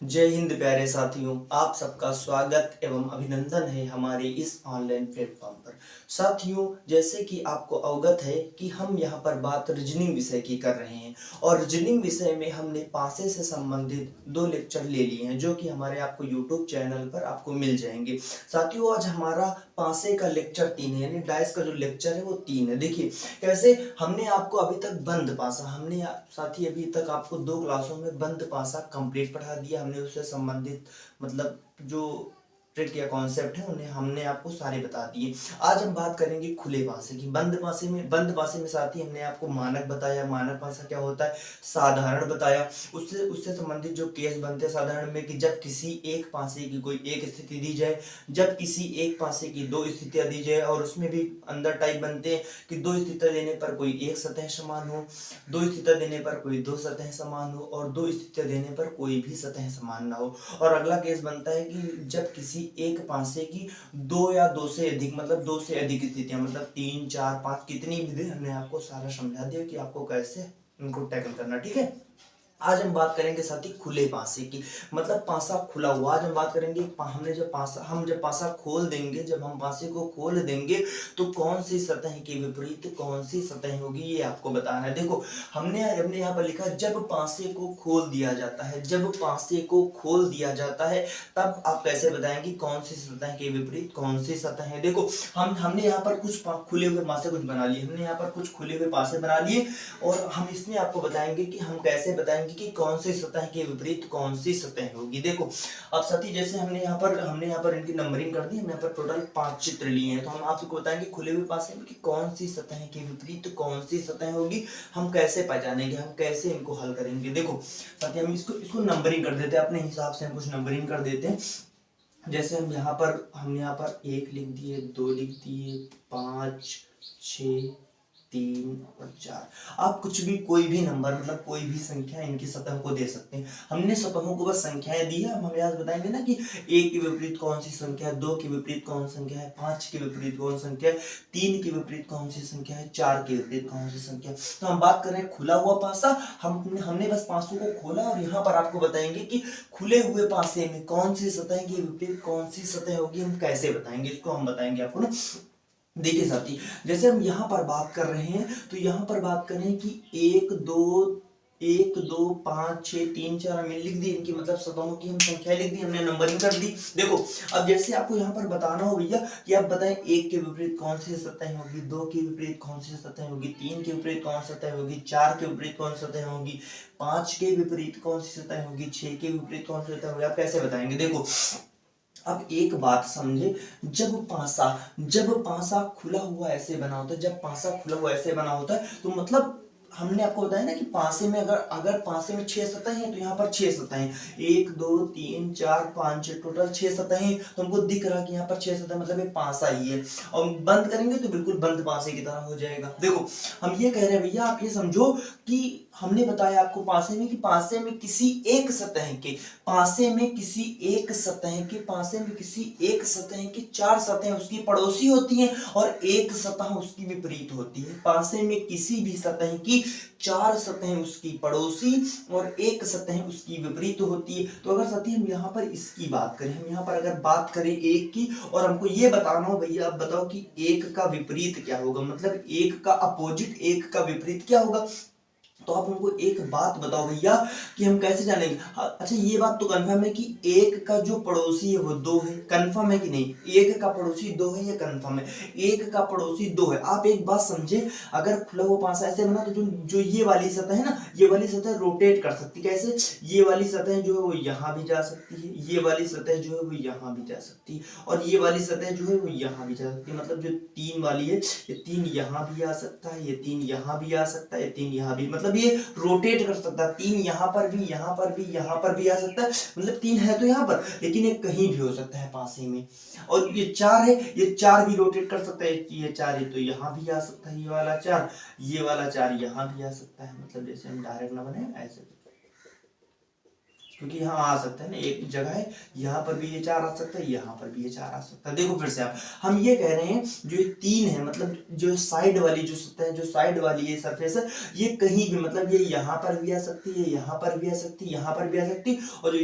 जय हिंद प्यारे साथियों, आप सबका स्वागत एवं अभिनंदन है हमारे इस ऑनलाइन प्लेटफॉर्म पर। साथियों, जैसे कि आपको अवगत है कि हम यहाँ पर बात रीजनिंग विषय की कर रहे हैं और रीजनिंग विषय में हमने पासे से संबंधित 2 लेक्चर ले लिए हैं जो कि हमारे आपको यूट्यूब चैनल पर आपको मिल जाएंगे। साथियों, आज हमारा पासे का लेक्चर 3 है, यानी डाइस का जो लेक्चर है वो 3 है। देखिए कैसे हमने आपको अभी तक बंद पासा, हमने साथी अभी तक आपको 2 क्लासों में बंद पासा कंप्लीट पढ़ा दिया। हमने उससे संबंधित मतलब जो ट्रिक या कॉन्सेप्ट है उन्हें हमने आपको सारे बता दिए। आज हम बात करेंगे खुले पासे की। बंद पासे में साथी हमने आपको मानक बताया, मानक पासा क्या होता है, साधारण बताया, उससे उससे संबंधित जो केस बनते हैं साधारण में कि जब किसी एक पासे की कोई एक स्थिति दी जाए, जब किसी एक पासे की 2 स्थितियां दी जाए, और उसमें भी अंदर टाइप बनते हैं कि 2 स्थितियां देने पर कोई एक सतह समान हो, 2 स्थितियां देने पर कोई 2 सतह समान हो, और 2 स्थितियां देने पर कोई भी सतह समान ना हो। और अगला केस बनता है कि जब किसी एक पासे की 2 या 2 से अधिक, मतलब 2 से अधिक स्थितियां, मतलब 3 4 5 कितनी भी दे, हमने आपको सारा समझा दिया कि आपको कैसे इनको टैकल करना। ठीक है, आज हम बात करेंगे साथी खुले पासे की, मतलब पासा खुला हुआ। आज हम बात करेंगे हम जब पासा खोल देंगे, जब हम पासे को खोल देंगे तो कौन सी सतह के विपरीत कौन सी सतह होगी, ये आपको बताना है। देखो हमने यहाँ पर लिखा जब पासे को खोल दिया जाता है, जब पासे को खोल दिया जाता है तब आप कैसे बताएंगे कौन सी सतह के विपरीत कौन सी सतह है। देखो हमने यहाँ पर कुछ खुले हुए पासे कुछ बना लिए, हमने यहाँ पर कुछ खुले हुए पासे बना लिए और हम इसमें आपको बताएंगे कि हम कैसे बताएंगे कि कौन सी सतह के विपरीत कौन सी सतह होगी। देखो अब साथी जैसे हमने यहाँ पर इनकी नंबरिंग कर दी, हमने यहाँ पर टोटल 5 चित्र लिए हैं, तो हम आपको बताएंगे खुले हुए पासे में कि कौन सी सतह के विपरीत कौन सी सतह होगी, हम कैसे पहचानेंगे, हम कैसे इनको हल करेंगे। देखो साथी हम इसको नंबरिंग कर देते हैं, अपने हिसाब से हम कुछ नंबरिंग कर देते हैं। जैसे हम यहाँ पर 1 लिख दिए, 2 लिख दिए, 5 6 3 और 4। आप कुछ भी कोई भी नंबर मतलब कोई भी संख्या इनकी सतह को दे सकते हैं। हमने सतहों को बस संख्याएं दी है, हम आज बताएंगे ना कि 1 के विपरीत कौन सी संख्या है, 2 के विपरीत कौन सी संख्या है, 5 के विपरीत कौन सी संख्या है, 3 के विपरीत कौन सी संख्या है, 4 के विपरीत कौन सी संख्या है। तो हम बात कर रहे हैं खुला हुआ पासा, हमने बस पासों को खोला और यहाँ पर आपको बताएंगे कि खुले हुए पासे में कौन सी सतह के विपरीत कौन सी सतह होगी, हम कैसे बताएंगे, इसको हम बताएंगे आपको ना। देखिए साथी जैसे हम यहाँ पर बात कर रहे हैं तो यहाँ पर बात कर रहे हैं कि 1 2 5 6 3 4 हमने लिख दी, इनकी मतलब सतहों की हम संख्या लिख दी, हमने नंबरिंग कर दी। देखो अब जैसे आपको यहाँ पर बताना हो भैया कि आप बताएं 1 के विपरीत कौन सी सतह होगी, 2 के विपरीत कौन सी सतह होगी, 3 के विपरीत कौन सी सतह होगी, 4 के विपरीत कौन सी सतह होगी, 5 के विपरीत कौन सी सतह होगी, 6 के विपरीत कौन सी सतह होगी, आप कैसे बताएंगे। देखो अब एक बात समझे, जब पासा खुला हुआ ऐसे बना होता है, जब पासा खुला हुआ ऐसे बना होता है तो मतलब हमने आपको बताया ना कि पासे में अगर पासे में 6 सतह हैं तो यहाँ पर 6 सतह हैं, 1 2 3 4 5 टोटल 6 सतह हैं। तो हमको दिख रहा है कि यहाँ पर 6 सतह मतलब ये पासा ही है, और बंद करेंगे तो बिल्कुल बंद पासे की तरह हो जाएगा। देखो हम ये कह रहे हैं भैया, आप ये समझो कि हमने बताया आपको पासे में कि पासे में किसी एक सतह के पासे में किसी एक सतह के पासे में किसी एक सतह की 4 सतह उसकी पड़ोसी होती हैं और एक सतह उसकी विपरीत होती है। पासे में किसी भी सतह की 4 सतह उसकी पड़ोसी और एक सतह उसकी विपरीत होती है। तो अगर साथी हम यहाँ पर इसकी बात करें, हम यहाँ पर अगर बात करें एक की, और हमको ये बताना हो भैया आप बताओ कि एक का विपरीत क्या होगा, मतलब एक का अपोजिट, एक का विपरीत क्या होगा। तो आप हमको एक बात बताओ भैया कि हम कैसे जानेंगे। अच्छा ये बात तो कंफर्म है कि एक का जो पड़ोसी है वो 2 है, कंफर्म है कि नहीं, एक का पड़ोसी 2 है, ये कंफर्म है, एक का पड़ोसी 2 है। आप एक बात समझे, अगर खुला हुआ पासा ऐसे बना तो जो ये वाली सतह है ना, ये वाली सतह रोटेट कर सकती है। कैसे, ये वाली सतह जो है वो यहाँ भी जा सकती है, ये वाली सतह जो है वो यहाँ भी जा सकती है, और ये वाली सतह जो है वो यहाँ भी जा सकती है। मतलब जो 3 वाली है, ये 3 यहाँ भी आ सकता है, ये 3 यहाँ भी आ सकता है, ये 3 यहाँ भी, मतलब ये रोटेट कर सकता है। 3 यहाँ पर भी, यहाँ पर भी, यहाँ पर भी आ सकता है, मतलब 3 है तो यहाँ पर, लेकिन ये कहीं भी हो सकता है पासे में। और ये 4 है, ये 4 भी रोटेट कर सकता है, ये 4 है तो यहाँ भी आ सकता है, ये वाला 4, ये वाला 4 यहाँ भी आ सकता है। मतलब जैसे हम डायरेक्ट ना बने ऐसे, क्योंकि यहाँ आ सकता है ना, एक जगह है, यहाँ पर भी ये 4 आ सकता है, यहाँ पर भी ये 4 आ सकता है। देखो फिर से आप, हम ये कह रहे हैं जो ये 3 है, मतलब जो साइड वाली जो सतह है, जो साइड वाली ये सरफेस है, ये कहीं भी, मतलब ये यहाँ पर भी आ सकती है, यहाँ पर भी आ सकती है, यहाँ पर भी आ सकती है, और जो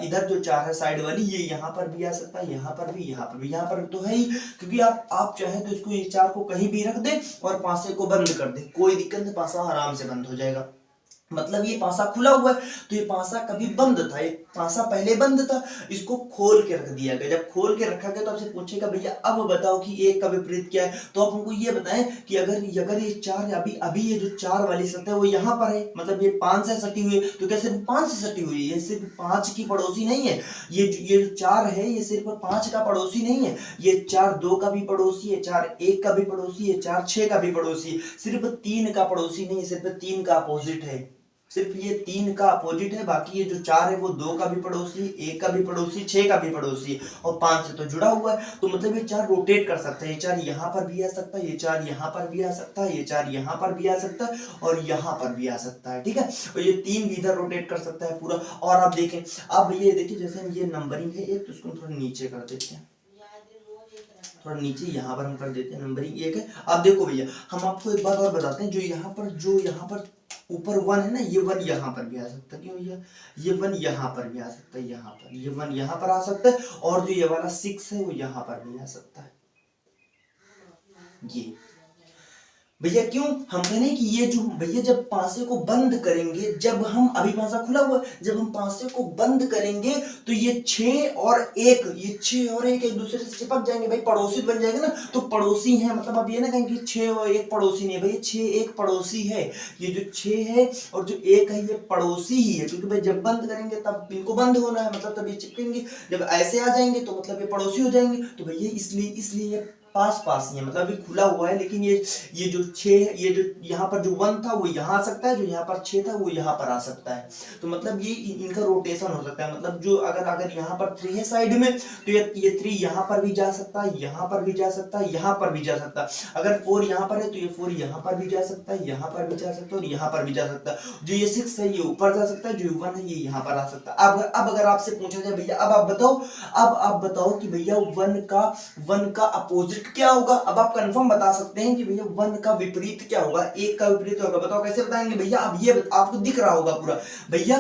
इधर जो 4 है साइड वाली, ये यहाँ पर भी आ सकता है, यहाँ पर भी, यहाँ पर भी, यहाँ पर तो है ही, क्योंकि आप चाहें तो इसको ये 4 को कहीं भी रख दे और पासे को बंद कर दे, कोई दिक्कत नहीं, पासा आराम से बंद हो जाएगा। मतलब ये पासा खुला हुआ है, तो ये पासा कभी बंद था, ये पासा पहले बंद था, इसको खोल के रख दिया गया। जब खोल के रखा गया तो आपसे पूछेगा भैया अब बताओ कि एक का विपरीत क्या है, तो आप हमको ये बताएं कि अगर ये 4, अभी ये जो 4 वाली सतह है वो यहाँ पर है, मतलब ये 5 से सटी हुई है, तो क्या सिर्फ 5 से सटी हुई है? ये सिर्फ 5 की पड़ोसी नहीं है, ये जो 4 है ये सिर्फ 5 का पड़ोसी नहीं है, ये 4 2 का भी पड़ोसी है, 4 1 का भी पड़ोसी है, 4 6 का भी पड़ोसी है, सिर्फ 3 का पड़ोसी नहीं है, सिर्फ 3 का अपोजिट है, सिर्फ ये 3 का अपोजिट है, बाकी ये जो 4 है वो 2 का भी पड़ोसी, 1 का भी पड़ोसी, 6 का भी पड़ोसी और 5 से तो जुड़ा हुआ है। तो मतलब ये 4 रोटेट कर सकता है, ये 4 यहाँ पर भी आ सकता है, ये 4 यहाँ पर भी आ सकता है, ये 4 यहाँ पर भी आ सकता है और यहाँ पर भी आ सकता है, ठीक है। और ये 3 भी इधर रोटेट कर सकता है पूरा। और आप देखें, अब ये देखिए जैसे हम ये नंबरिंग है एक, तो इसको थोड़ा नीचे कर देते हैं, थोड़ा नीचे यहाँ पर हम कर देते हैं, नंबरिंग 1 है। अब देखो भैया, हम आपको एक बात और बताते हैं, जो यहाँ पर ऊपर 1 है ना, ये 1 यहाँ पर भी आ सकता है, क्यों भैया, ये 1 यहाँ पर भी आ सकता है, यहाँ पर ये 1 यहाँ पर आ सकता है, और जो ये वाला 6 है वो यहाँ पर भी आ सकता है। ये भैया क्यों हम कह रहे हैं कि ये जो भैया जब पासे को बंद करेंगे, जब हम अभी पासा खुला हुआ है, जब हम पासे को बंद करेंगे तो ये 6 और 1, ये 6 और 1 एक दूसरे से चिपक जाएंगे भाई, पड़ोसी बन जाएंगे ना, तो पड़ोसी हैं, मतलब अब ये ना कहेंगे 6 और 1 पड़ोसी नहीं है भाई, 6 1 पड़ोसी है, ये जो 6 है और जो 1 है ये पड़ोसी ही है, क्योंकि भाई जब बंद करेंगे तब इनको बंद होना है, मतलब तब ये चिपकेंगे, जब ऐसे आ जाएंगे तो मतलब ये पड़ोसी हो जाएंगे, तो भैया इसलिए पास ही है, मतलब ये खुला हुआ है, लेकिन ये जो 6 है, ये जो यहाँ पर जो 1 था वो यहाँ आ सकता है, जो यहाँ पर 6 था वो यहाँ पर आ सकता है, तो मतलब ये इनका रोटेशन हो सकता है, मतलब जो अगर यहाँ पर 3 है साइड में, तो ये 3 यहाँ पर भी जा सकता है, यहाँ पर भी जा सकता है, यहाँ पर भी जा सकता है, अगर 4 यहाँ पर है तो ये 4 यहाँ पर भी जा सकता है, यहाँ पर भी जा सकता है और यहाँ पर भी जा सकता है, जो ये 6 है ये ऊपर जा सकता है, जो 1 है ये यहाँ पर आ सकता है। अब अगर आपसे पूछा जाए भैया अब आप बताओ कि भैया 1 का अपोजिट क्या होगा, अब आप कंफर्म बता सकते हैं कि भैया 1 का विपरीत क्या होगा, 1 का विपरीत होगा, बताओ कैसे बताएंगे भैया। अब ये आपको दिख रहा होगा पूरा भैया,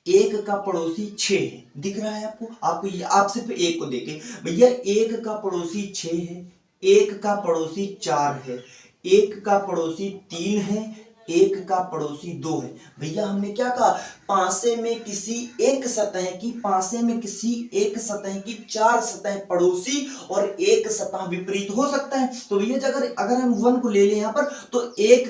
1 का पड़ोसी 6 है, दिख रहा है आपको ये, आप सिर्फ 1 को देखें भैया, 1 का पड़ोसी 6 है, 1 का पड़ोसी 4 है, 1 का पड़ोसी 3 है, 1 का पड़ोसी 2 है। भैया हमने क्या कहा, पासे में किसी एक सतह की 4 सतह पड़ोसी और 1 सतह विपरीत हो सकता है। तो भैया अगर हम 1 को ले लें यहाँ पर, तो 1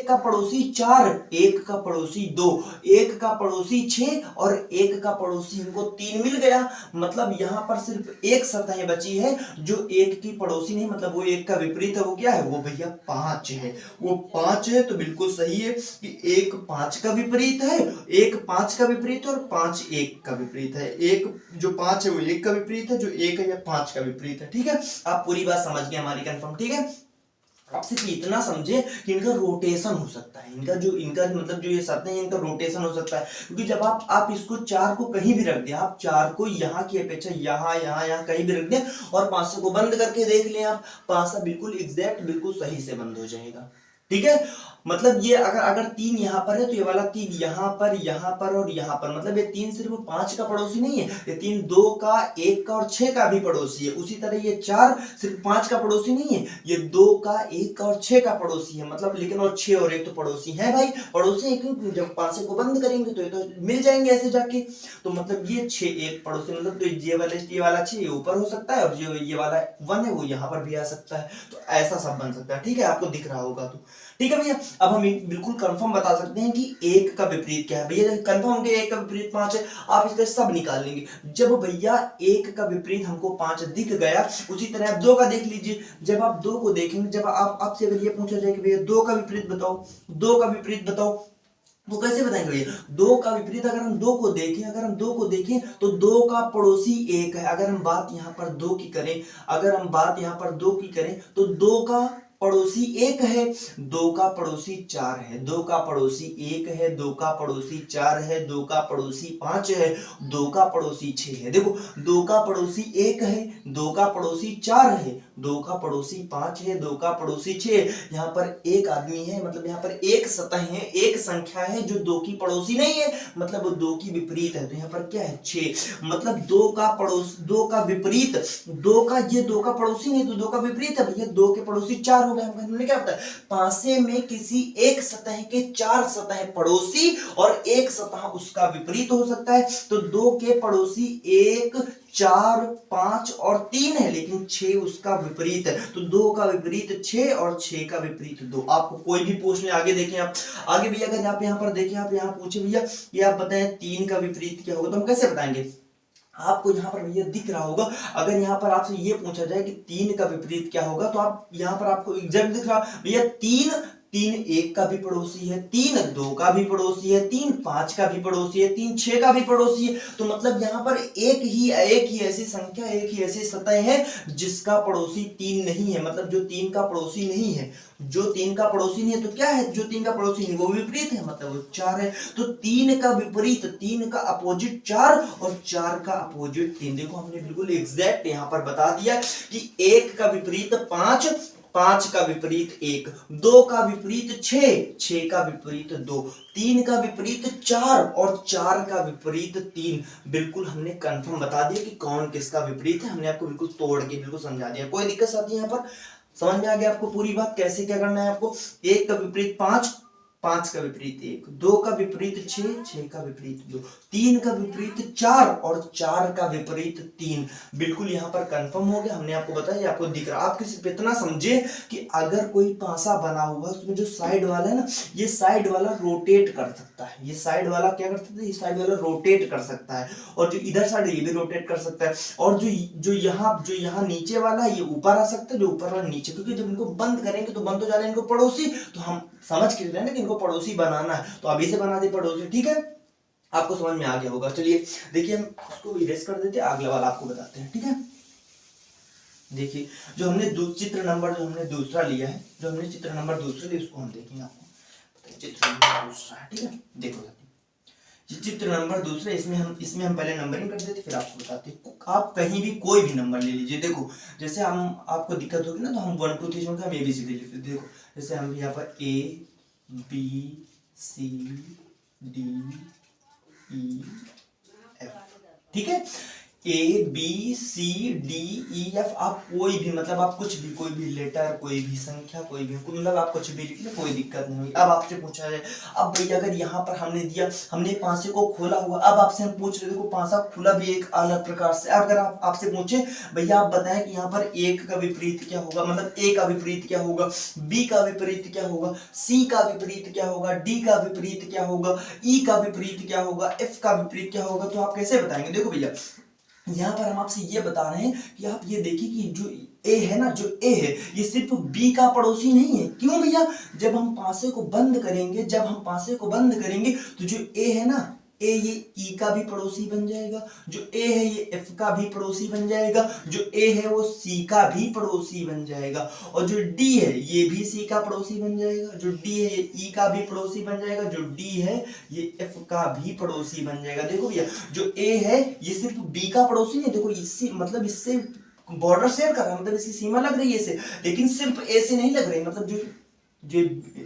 का पड़ोसी 4, 1 का पड़ोसी 2, 1 का पड़ोसी 6 और 1 का पड़ोसी हमको 3 मिल गया, मतलब यहाँ पर सिर्फ एक सतह बची है जो 1 की पड़ोसी नहीं, मतलब वो 1 का विपरीत है, वो क्या है, वो भैया 5 है, वो 5 है। तो बिल्कुल सही है कि 1 5 का विपरीत है, 1 5 का विपरीत है और 5 1 का विपरीत है, 1 जो 5 है वो 1 का विपरीत है, जो 1 है या 5 का विपरीत है, ठीक है। आप पूरी बात समझ गए हमारी, कंफर्म, ठीक है। आप सिर्फ इतना समझे कि इनका रोटेशन हो सकता है, इनका मतलब जो ये सतह है इनका रोटेशन हो सकता है, क्योंकि जब आप इसको 4 को कहीं भी रख दें, आप 4 को यहाँ की अपेक्षा यहाँ कहीं भी रख दें और पासे को बंद करके देख लें आप, पासा बिल्कुल एग्जैक्ट बिल्कुल सही से बंद हो जाएगा, ठीक है। मतलब ये अगर 3 यहाँ पर है तो ये वाला 3 यहाँ पर और यहाँ पर, मतलब ये 3 सिर्फ 5 का पड़ोसी नहीं है, ये 3 2 का 1 का और 6 का भी पड़ोसी है। उसी तरह ये 4 सिर्फ 5 का पड़ोसी नहीं है, ये 2 का 1 का और 6 का पड़ोसी है, मतलब लेकिन और 6 और 1 तो पड़ोसी है भाई, पड़ोसी है क्यों, जब पासे को बंद करेंगे तो ये तो मिल जाएंगे ऐसे जाके, तो मतलब ये 6 1 पड़ोसी, मतलब तो ये वाला 6 ऊपर हो सकता है और जो ये वाला 1 है वो यहाँ पर भी आ सकता है, तो ऐसा सब बन सकता है, ठीक है। आपको दिख रहा होगा तो ठीक है भैया। अब हम बिल्कुल कंफर्म बता सकते हैं कि 1 का विपरीत क्या है भैया, कंफर्म हो गया 1 का विपरीत 5 है, आप इसका सब निकाल लेंगे। जब भैया 1 का विपरीत हमको 5 दिख गया, उसी तरह आप 2 का देख लीजिए, जब आप 2 को देखेंगे, जब आपसे अगर ये पूछा जाए कि भैया 2 का विपरीत बताओ, 2 का विपरीत बताओ, तो कैसे बताएंगे भैया 2 का विपरीत, अगर हम 2 को देखें तो 2 का पड़ोसी 1 है, अगर हम बात यहाँ पर 2 की करें, तो 2 का पड़ोसी एक है, दो का पड़ोसी चार है, दो का पड़ोसी एक है, दो का पड़ोसी चार है, दो का पड़ोसी पांच है, दो का पड़ोसी छह है। देखो दो का पड़ोसी एक है, दो का पड़ोसी चार है, दो का पड़ोसी पांच है, दो का पड़ोसी छह। यहाँ पर एक आदमी है, मतलब यहाँ पर एक सतह है, एक संख्या है जो दो की पड़ोसी नहीं है, मतलब वो दो की विपरीत है। तो यहाँ पर क्या है, छह। मतलब दो का पड़ोस, दो का विपरीत, दो का, ये दो का पड़ोसी नहीं तो दो का विपरीत है भैया, दो के पड़ोसी चार हो गए। हमने क्या बताया, पासे में किसी एक सतह के चार सतह पड़ोसी और एक सतह उसका विपरीत हो सकता है। तो दो के पड़ोसी एक, चार, पांच और तीन है, लेकिन छह उसका विपरीत है। तो दो का विपरीत छह और छह का विपरीत दो। आपको कोई भी पूछने, आगे देखें आप, आगे भैया अगर आप यहाँ पर देखें, आप यहाँ पूछे भैया ये आप बताएं तीन का विपरीत क्या होगा, तो हम कैसे बताएंगे। आपको यहाँ पर भैया दिख रहा होगा, अगर यहाँ पर आपसे ये पूछा जाए कि तीन का विपरीत क्या होगा, तो आप यहाँ पर आपको एग्जैक्ट दिख रहा भैया, तीन, तीन एक का भी पड़ोसी है, तीन दो का भी पड़ोसी है, तीन पांच का भी पड़ोसी है, तीन छह का भी पड़ोसी है। तो मतलब यहाँ पर एक ही ऐसी संख्या, एक ही ऐसी सतह है जिसका पड़ोसी तीन नहीं है, मतलब जो तीन का पड़ोसी नहीं है, जो तीन का पड़ोसी नहीं है। तो क्या है, जो तीन का पड़ोसी नहीं वो विपरीत है, मतलब वो चार है। तो तीन का विपरीत, तीन का अपोजिट चार और चार का अपोजिट तीन। देखो हमने बिल्कुल एग्जैक्ट यहाँ पर बता दिया कि एक का विपरीत पांच, पांच का विपरीत एक, दो का विपरीत छह, छह का विपरीत दो, तीन का विपरीत चार और चार का विपरीत तीन। बिल्कुल हमने कंफर्म बता दिया कि कौन किसका विपरीत है, हमने आपको बिल्कुल तोड़ के बिल्कुल समझा दिया। कोई दिक्कत आती है यहाँ पर, समझ में आ गया आपको पूरी बात, कैसे क्या करना है आपको। एक का विपरीत पांच, पांच का विपरीत एक, दो का विपरीत छह, छह का विपरीत दो, तीन का विपरीत चार और चार का विपरीत तीन। बिल्कुल यहाँ पर कंफर्म हो गया, हमने आपको बताया, आपको दिख रहा। आप सिर्फ इतना समझे कि अगर कोई पासा बना हुआ उसमें जो साइड वाला है ना, ये साइड वाला रोटेट कर सकता है, ये साइड वाला क्या कर सकता है, ये साइड वाला रोटेट कर सकता है, और जो इधर साइड ये भी रोटेट कर सकता है, और जो यहाँ नीचे वाला है ये ऊपर आ सकता है, जो ऊपर वाला नीचे, क्योंकि जब इनको बंद करेंगे तो बंद हो जाने इनको पड़ोसी, तो हम समझ के लेना कि इनको पड़ोसी बनाना है, तो अभी से बना दे पड़ोसी। ठीक है, आपको समझ में आ गया होगा। चलिए देखिए हम उसको इरेज कर देते हैं, अगला वाला आपको बताते हैं। ठीक है, देखिए जो हमने चित्र नंबर जो हमने दूसरा लिया है, जो हमने चित्र नंबर दूसरा लिया उसको हम देखेंगे। आपको चित्र नंबर दूसरा है, ठीक है, देखो चित्र नंबर दूसरा, इसमें हम पहले नंबरिंग कर देते फिर आपको बताते हैं। आप कहीं भी कोई भी नंबर ले लीजिए। देखो जैसे हम, आपको दिक्कत होगी ना तो हम 1 2 3 हम ABC ले लीजिए। देखो जैसे हम यहाँ पर ABCDEF, ठीक है, ABCDEF, आप कोई भी, मतलब आप कुछ भी, कोई भी लेटर, कोई भी संख्या, कोई भी, मतलब आप कुछ भी लिख ले, कोई दिक्कत नहीं होगी। अब आपसे पूछा जाए, अब भैया अगर यहाँ पर हमने दिया, हमने पासे को खोला हुआ, अब आपसे हम पूछ रहे, देखो पासा खुला भी एक अलग प्रकार से। अगर आपसे पूछे भैया आप बताएं कि यहाँ पर एक का विपरीत क्या होगा, मतलब ए का विपरीत क्या होगा, बी का विपरीत क्या होगा, सी का विपरीत क्या होगा, डी का विपरीत क्या होगा, ई का विपरीत क्या होगा, एफ का विपरीत क्या होगा, तो आप कैसे बताएंगे। देखो भैया यहाँ पर हम आपसे ये बता रहे हैं कि आप ये देखिए कि जो ए है ना, जो ए है ये सिर्फ बी का पड़ोसी नहीं है। क्यों भैया, जब हम पासे को बंद करेंगे, जब हम पासे को बंद करेंगे तो जो ए है ना, ए ये ई का भी पड़ोसी बन जाएगा, जो ए है ये एफ का भी पड़ोसी बन जाएगा, जो ए है वो सी का भी पड़ोसी बन जाएगा, और जो डी है ये भी सी का पड़ोसी बन जाएगा, जो डी है ये ई का भी पड़ोसी बन जाएगा, जो डी है ये एफ का भी पड़ोसी बन जाएगा। देखो भैया जो ए है ये सिर्फ बी का पड़ोसी नहीं, देखो इससे, मतलब इससे बॉर्डर शेयर कर रहा है, मतलब इसकी सीमा लग रही है इससे, लेकिन सिर्फ ए से नहीं लग रही, मतलब जो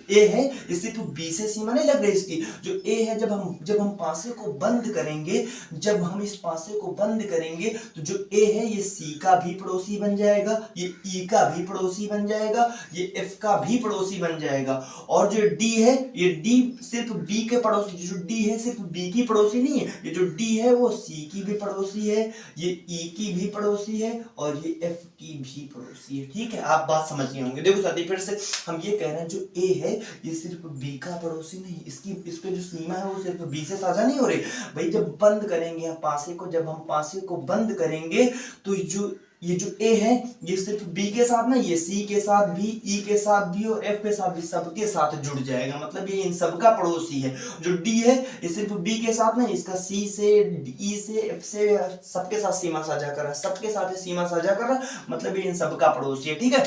ए है ये सिर्फ बी से सीमा नहीं लग रही इसकी। जो ए है जब हम पासे को बंद करेंगे, जब हम इस पासे को बंद करेंगे तो जो ए है ये सी का भी पड़ोसी बन जाएगा, ये ई का भी पड़ोसी बन जाएगा, ये एफ का भी पड़ोसी बन जाएगा, और जो डी है ये डी सिर्फ बी के पड़ोसी, जो डी है सिर्फ बी की पड़ोसी नहीं है, ये जो डी है वो सी की भी पड़ोसी है, ये ई की भी पड़ोसी है, और ये एफ की भी पड़ोसी है। ठीक है, आप बात समझ गए होंगे। देखो साथी फिर से हम ये कह रहे हैं जो ए है ये सिर्फ बी का पड़ोसी नहीं, इसकी जो सीमा है वो सिर्फ बी से साझा नहीं हो रही भाई। जब बंद करेंगे हम पासे को, जब हम पासे को बंद करेंगे तो ये जो ए है ये सिर्फ बी के साथ ना, ये सी के साथ भी, ई के साथ भी और एफ के साथ भी, सबके साथ जुड़ जाएगा, मतलब ये इन सबका पड़ोसी है। जो डी है ये सिर्फ बी के साथ ना, इसका सी से, ई से, एफ से, सबके साथ सीमा साझा कर रहा है, सबके साथ सीमा साझा कर रहा है, मतलब ये इन सबका पड़ोसी है। ठीक है,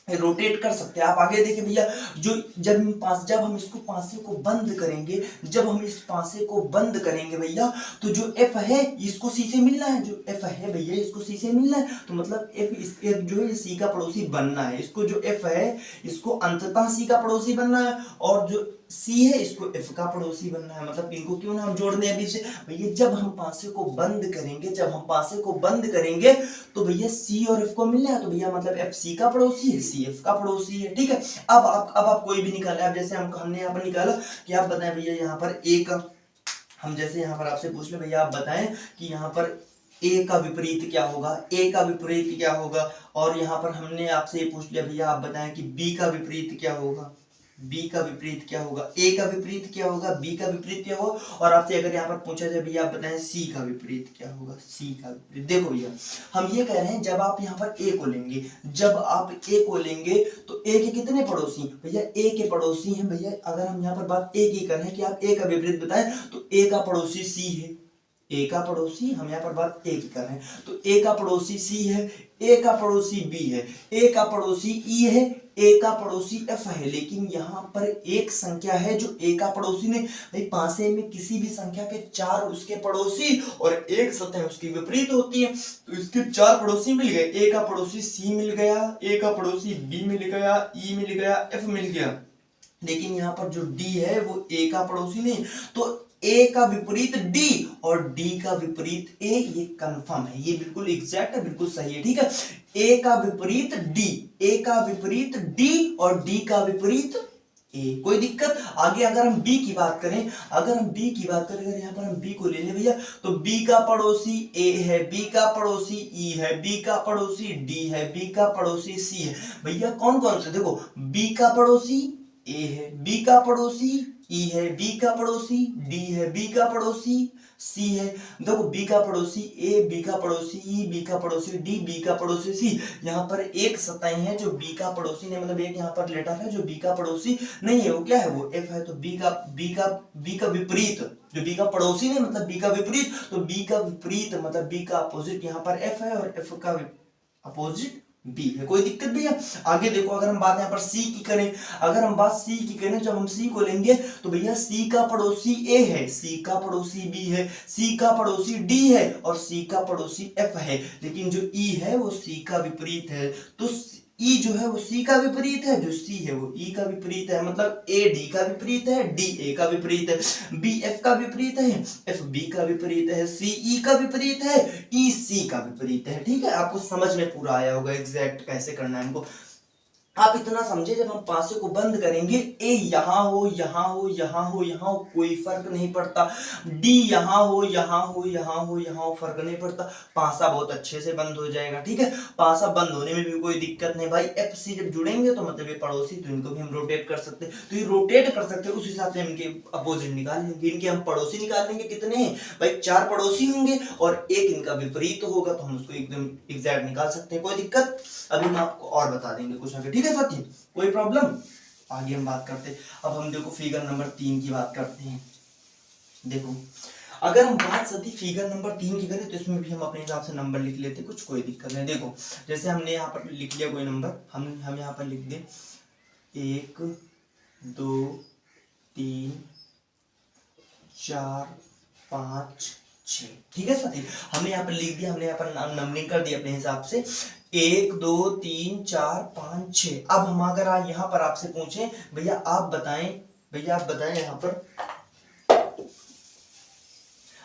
रोटेट कर सकते हैं। आप आगे देखिए भैया, जो जब हम इसको पासे को बंद करेंगे, जब हम इस पासे को बंद करेंगे भैया, तो जो एफ है इसको सी से मिलना है, जो एफ है भैया इसको सी से मिलना है, तो मतलब एफ जो है सी का पड़ोसी बनना है। इसको जो एफ है इसको अंततः सी का पड़ोसी बनना है, और जो सी है इसको एफ का पड़ोसी बनना है। मतलब इनको क्यों ना हम जोड़ दें अभी से भैया, जब हम पासे को बंद करेंगे, जब हम पासे को बंद करेंगे तो भैया सी और एफ को मिलना है, तो भैया मतलब एफ सी का पड़ोसी है, सी एफ का पड़ोसी है। ठीक है, अब आप कोई भी निकाले। अब जैसे हमने यहाँ पर निकाला कि आप बताएं भैया यहाँ पर ए का, हम जैसे यहाँ पर आपसे पूछ ले भैया आप बताएं कि यहाँ पर ए का विपरीत क्या होगा, ए का विपरीत क्या होगा। और यहाँ पर हमने आपसे ये पूछ लिया भैया आप बताएं कि बी का विपरीत क्या होगा, बी का विपरीत क्या होगा, ए का विपरीत क्या होगा, बी का विपरीत क्या होगा। और आपसे अगर यहाँ पर पूछा जाए भैया आप बताएं सी का विपरीत क्या होगा, सी का विपरीत। देखो भैया हम ये कह रहे हैं जब आप यहाँ पर ए को लेंगे, जब आप ए को लेंगे तो ए के कितने पड़ोसी भैया, ए के पड़ोसी हैं भैया। अगर हम यहाँ पर बात ए की कर रहे हैं कि आप ए का विपरीत बताएं, तो ए का पड़ोसी सी है, ए का पड़ोसी, हम यहाँ पर बात ए की कर रहे हैं, तो ए का पड़ोसी सी है, ए का पड़ोसी बी है, ए का पड़ोसी ई है, ए का पड़ोसी एफ है। लेकिन यहाँ पर एक संख्या है जो ए का पड़ोसी नहीं। भाई पासे में किसी भी संख्या के चार उसके पड़ोसी और एक सतह उसकी विपरीत होती है, तो इसके चार पड़ोसी मिल गए। ए का पड़ोसी सी मिल गया, ए का पड़ोसी बी मिल गया, ई मिल गया, एफ मिल गया। लेकिन यहाँ पर जो डी है वो ए का पड़ोसी नहीं, तो ए का विपरीत डी और डी का विपरीत ए, ये कंफर्म है, ये बिल्कुल एग्जैक्ट है, बिल्कुल सही है। ठीक है, ए का विपरीत डी, ए का विपरीत डी और डी का विपरीत ए, कोई दिक्कत। आगे अगर हम बी की बात करें, अगर हम बी की बात करें, अगर यहाँ पर हम बी को ले लें भैया, तो बी का पड़ोसी ए है, बी का पड़ोसी ई है, बी का पड़ोसी डी है, बी का पड़ोसी सी है। भैया कौन कौन से, देखो बी का पड़ोसी ए है, बी का पड़ोसी ई है, बी का पड़ोसी डी है, बी का पड़ोसी सी है। देखो बी का पड़ोसी ए, बी का पड़ोसी ई, बी का पड़ोसी डी, बी का पड़ोसी सी। यहाँ पर एक सतह है जो बी का पड़ोसी नहीं, मतलब एक यहाँ पर लेटर है जो बी का पड़ोसी नहीं है, वो क्या है, वो एफ है। तो बी का विपरीत, जो बी का पड़ोसी नहीं मतलब बी का विपरीत, तो बी का विपरीत मतलब बी का अपोजिट यहाँ पर एफ है और एफ का अपोजिट बी है, कोई दिक्कत भी है। आगे देखो अगर हम बात यहाँ पर सी की करें, अगर हम बात सी की करें, जब हम सी को लेंगे तो भैया सी का पड़ोसी ए है, सी का पड़ोसी बी है, सी का पड़ोसी डी है और सी का पड़ोसी एफ है। लेकिन जो ई है वो सी का विपरीत है, तो ई जो है वो सी का विपरीत है, जो सी है वो ई का विपरीत है। मतलब ए डी का विपरीत है, डी ए का विपरीत है, बी एफ का विपरीत है, एफ बी का विपरीत है, सी ई का विपरीत है, ई सी का विपरीत है। ठीक है, आपको समझ में पूरा आया होगा एग्जैक्ट कैसे करना है हमको। आप इतना समझे, जब हम पासे को बंद करेंगे, ए यहाँ हो, यहाँ हो, यहाँ हो, यहाँ हो, कोई फर्क नहीं पड़ता, डी यहाँ हो, यहाँ हो, यहाँ हो, यहाँ हो, फर्क नहीं पड़ता, पासा बहुत अच्छे से बंद हो जाएगा। ठीक है, पासा बंद होने में भी कोई दिक्कत नहीं भाई। एफ सी जब जुड़ेंगे तो मतलब ये पड़ोसी, तो इनको भी हम रोटेट कर सकते हैं, तो ये रोटेट कर सकते हैं, उस हिसाब से हम इनके अपोजिट निकाल लेंगे, इनके हम पड़ोसी निकाल लेंगे। कितने हैं भाई, चार पड़ोसी होंगे और एक इनका विपरीत होगा, तो हम उसको एकदम एग्जैक्ट निकाल सकते हैं, कोई दिक्कत। अभी हम आपको और बता देंगे कुछ आगे। ठीक है साथी, कोई प्रॉब्लम। आगे हम बात करते हैं, अब हम देखो फिगर नंबर 3 की बात करते हैं। देखो अगर हम बात सदी फिगर नंबर 3 की करें तो इसमें भी हम अपने हिसाब से नंबर लिख लेते, कुछ कोई दिक्कत नहीं। देखो जैसे हमने यहाँ पर लिख लिया कोई नंबर, हम यहाँ पर लिख दे 1 2 3 4 5 6। ठीक है साथी, हमने यहाँ पर लिख दिया, हमने यहाँ पर नंबरिंग कर दिया अपने हिसाब से 1 2 3 4 5 6। अब हम अगर यहाँ पर आपसे पूछें भैया आप बताएं यहाँ पर,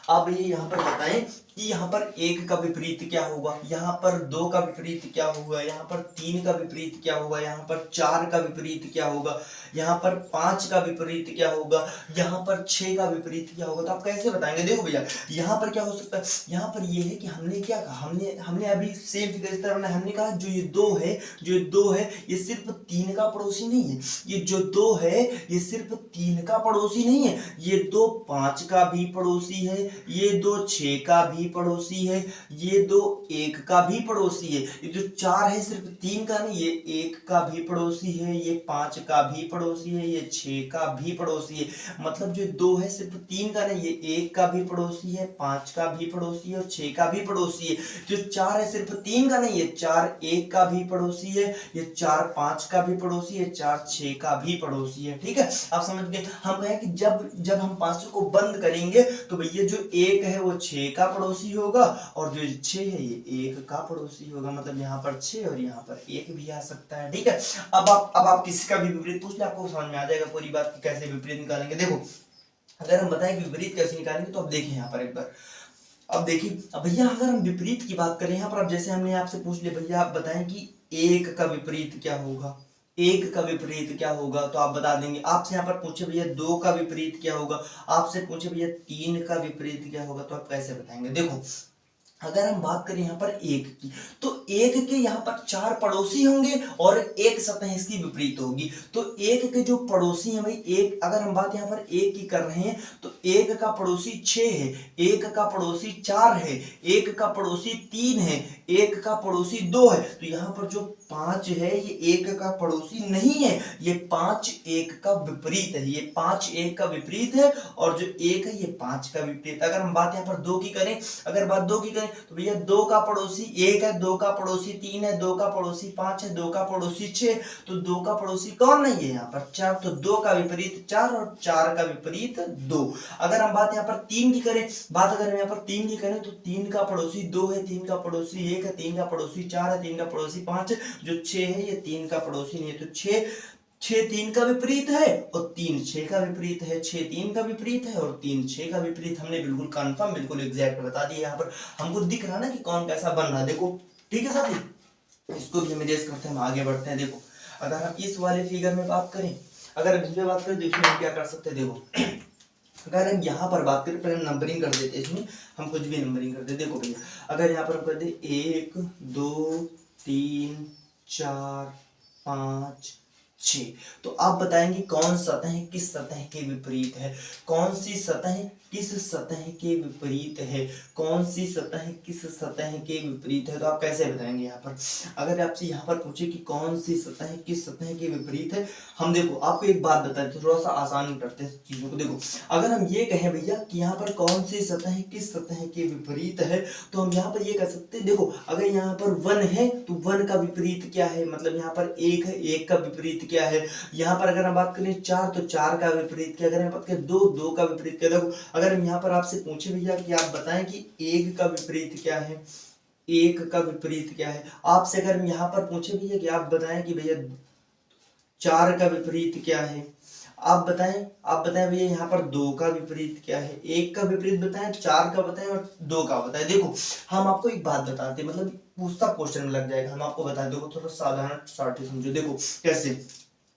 आप ये यहाँ पर बताएं कि यहाँ पर 1 का विपरीत क्या होगा, यहाँ पर 2 का विपरीत क्या होगा, यहाँ पर 3 का विपरीत क्या होगा, यहाँ पर 4 का विपरीत क्या होगा, यहाँ पर 5 का विपरीत क्या होगा, यहाँ पर 6 का विपरीत क्या होगा। तो आप कैसे बताएंगे। देखो भैया यहाँ पर क्या हो सकता है, यहाँ पर ये है कि हमने क्या कहा, हमने अभी सेम फिगर इस तरह हमने कहा जो ये 2 है ये सिर्फ 3 का पड़ोसी नहीं है, ये जो 2 है ये सिर्फ 3 का पड़ोसी नहीं है, ये 2 5 का भी पड़ोसी है, ये दो 6 का भी पड़ोसी है, ये दो 1 का भी पड़ोसी है। ये जो 4 है सिर्फ 3 का नहीं, ये 1 का भी पड़ोसी है, ये 5 का भी पड़ोसी है, ये 6 का भी पड़ोसी है। मतलब जो 2 है सिर्फ 3 का नहीं, ये 1 का भी पड़ोसी है, 5 का भी पड़ोसी है और 6 का भी पड़ोसी है। जो 4 है सिर्फ 3 का नहीं, ये 4 1 का भी पड़ोसी है, ये 4 5 का भी पड़ोसी है, 4 6 का भी पड़ोसी है। ठीक है, आप समझ गए। हम कहें कि जब जब हम 500 को बंद करेंगे तो भैया जो 1 है वो 6 का पड़ोसी होगा और जो 6 है ये 1 का पड़ोसी होगा। मतलब यहाँ पर 6 और यहाँ पर 1 भी आ सकता है। ठीक है, अब आप किसी का भी विपरीत पूछ ले, आपको समझ में आ जाएगा पूरी बात की कैसे विपरीत निकालेंगे। देखो, अगर हम बताएं कि विपरीत कैसे निकालेंगे तो अब देखिए यहाँ पर एक बार, अब देखिए, अब भैया अगर हम विपरीत की बात करें यहाँ पर, अब जैसे हमने आपसे पूछ लिया भैया आप बताएं कि 1 का विपरीत क्या होगा, 1 का विपरीत क्या होगा, तो आप बता देंगे। आपसे यहाँ पर पूछे भैया 2 का विपरीत क्या होगा, आपसे पूछे भैया 3 का विपरीत क्या होगा, तो आप कैसे बताएंगे। देखो, अगर हम बात करें यहाँ पर 1 की, तो 1 के यहाँ पर 4 पड़ोसी होंगे और एक सतह इसकी विपरीत होगी। तो 1 के जो पड़ोसी हैं भाई, एक अगर हम बात यहाँ पर 1 की कर रहे हैं तो 1 का पड़ोसी 6 है, 1 का पड़ोसी 4 है, 1 का पड़ोसी 3 है, 1 का पड़ोसी 2 है। तो यहाँ पर जो 5 है ये 1 का पड़ोसी नहीं है, ये 5 1 का विपरीत है, ये 5 1 का विपरीत है और जो 1 है ये 5 का विपरीत। अगर हम बात यहाँ पर 2 की करें, अगर बात 2 की करें तो भैया 2 का पड़ोसी 1 है, 2 का पड़ोसी 3 है, 2 का पड़ोसी 5 है, 2 का पड़ोसी 6, तो 2 का पड़ोसी कौन नहीं है यहाँ पर 4, तो 2 का विपरीत 4 और 4 का विपरीत 2। अगर हम बात यहाँ पर 3 की करें, बात अगर हम यहाँ पर 3 की करें तो 3 का पड़ोसी 2 है, 3 का पड़ोसी 1 है, 3 का पड़ोसी 4 है, 3 का पड़ोसी 5 है, जो 6 है ये 3 का पड़ोसी नहीं है। तो 6 3 का विपरीत है और 3 6 का विपरीत है, 6 3 का विपरीत है और 3 6 का विपरीत। हमने बिल्कुल कंफर्म, बिल्कुल एग्जैक्ट बता दिया। यहाँ पर हमको दिख रहा ना कि कौन कैसा बन रहा है। देखो, ठीक है साथी, इसको भी हम इरेज करते हैं, हम आगे बढ़ते हैं। देखो, अगर हम इस वाले फिगर में बात करें, अगर इसमें बात करें तो इसमें हम क्या कर सकते हैं। देखो, अगर हम यहाँ पर बात करें, पहले नंबरिंग कर देते हैं, इसमें हम कुछ भी नंबरिंग कर देते। देखो भैया, अगर यहाँ पर हम कर दे 1 2 3 4 5 6, तो आप बताएंगे कौन सतह किस सतह के विपरीत है, कौन सी सतह किस सतह के विपरीत है, कौन सी सतह किस सतह के विपरीत है। तो आप कैसे बताएंगे यहाँ पर, अगर आपसे यहाँ पर पूछे कि कौन सी सतह किस सतह के विपरीत है, हम देखो आपको एक बात बताते हैं, थोड़ा सा आसान करते हैं चीजों को। देखो, अगर हम ये कहें भैया कि यहाँ पर कौन सी सतह किस सतह के विपरीत है, तो हम यहाँ पर ये कह सकते हैं। देखो, अगर यहाँ पर 1 है तो 1 का विपरीत क्या है, मतलब यहाँ पर 1 है, 1 का विपरीत क्या है। यहाँ पर अगर हम बात करें 4 तो 4 का विपरीत क्या, अगर हम बात करें 2 2 का विपरीत क्या। देखो, अगर हम यहाँ पर आपसे पूछे भैया कि आप बताएं कि 1 का विपरीत क्या है, 1 का विपरीत क्या है। आपसे अगर हम यहाँ पर पूछे भैया कि आप बताएं कि भैया 4 का विपरीत क्या है, आप बताएं भैया यहाँ पर 2 का विपरीत क्या है, 1 का विपरीत बताएं, 4 का बताएं और 2 का बताएं। देखो, हम आपको एक बात बताते हैं, मतलब वो सब क्वेश्चन में लग जाएगा, हम आपको बता दो, थोड़ा साधारण शॉर्ट समझो। देखो कैसे,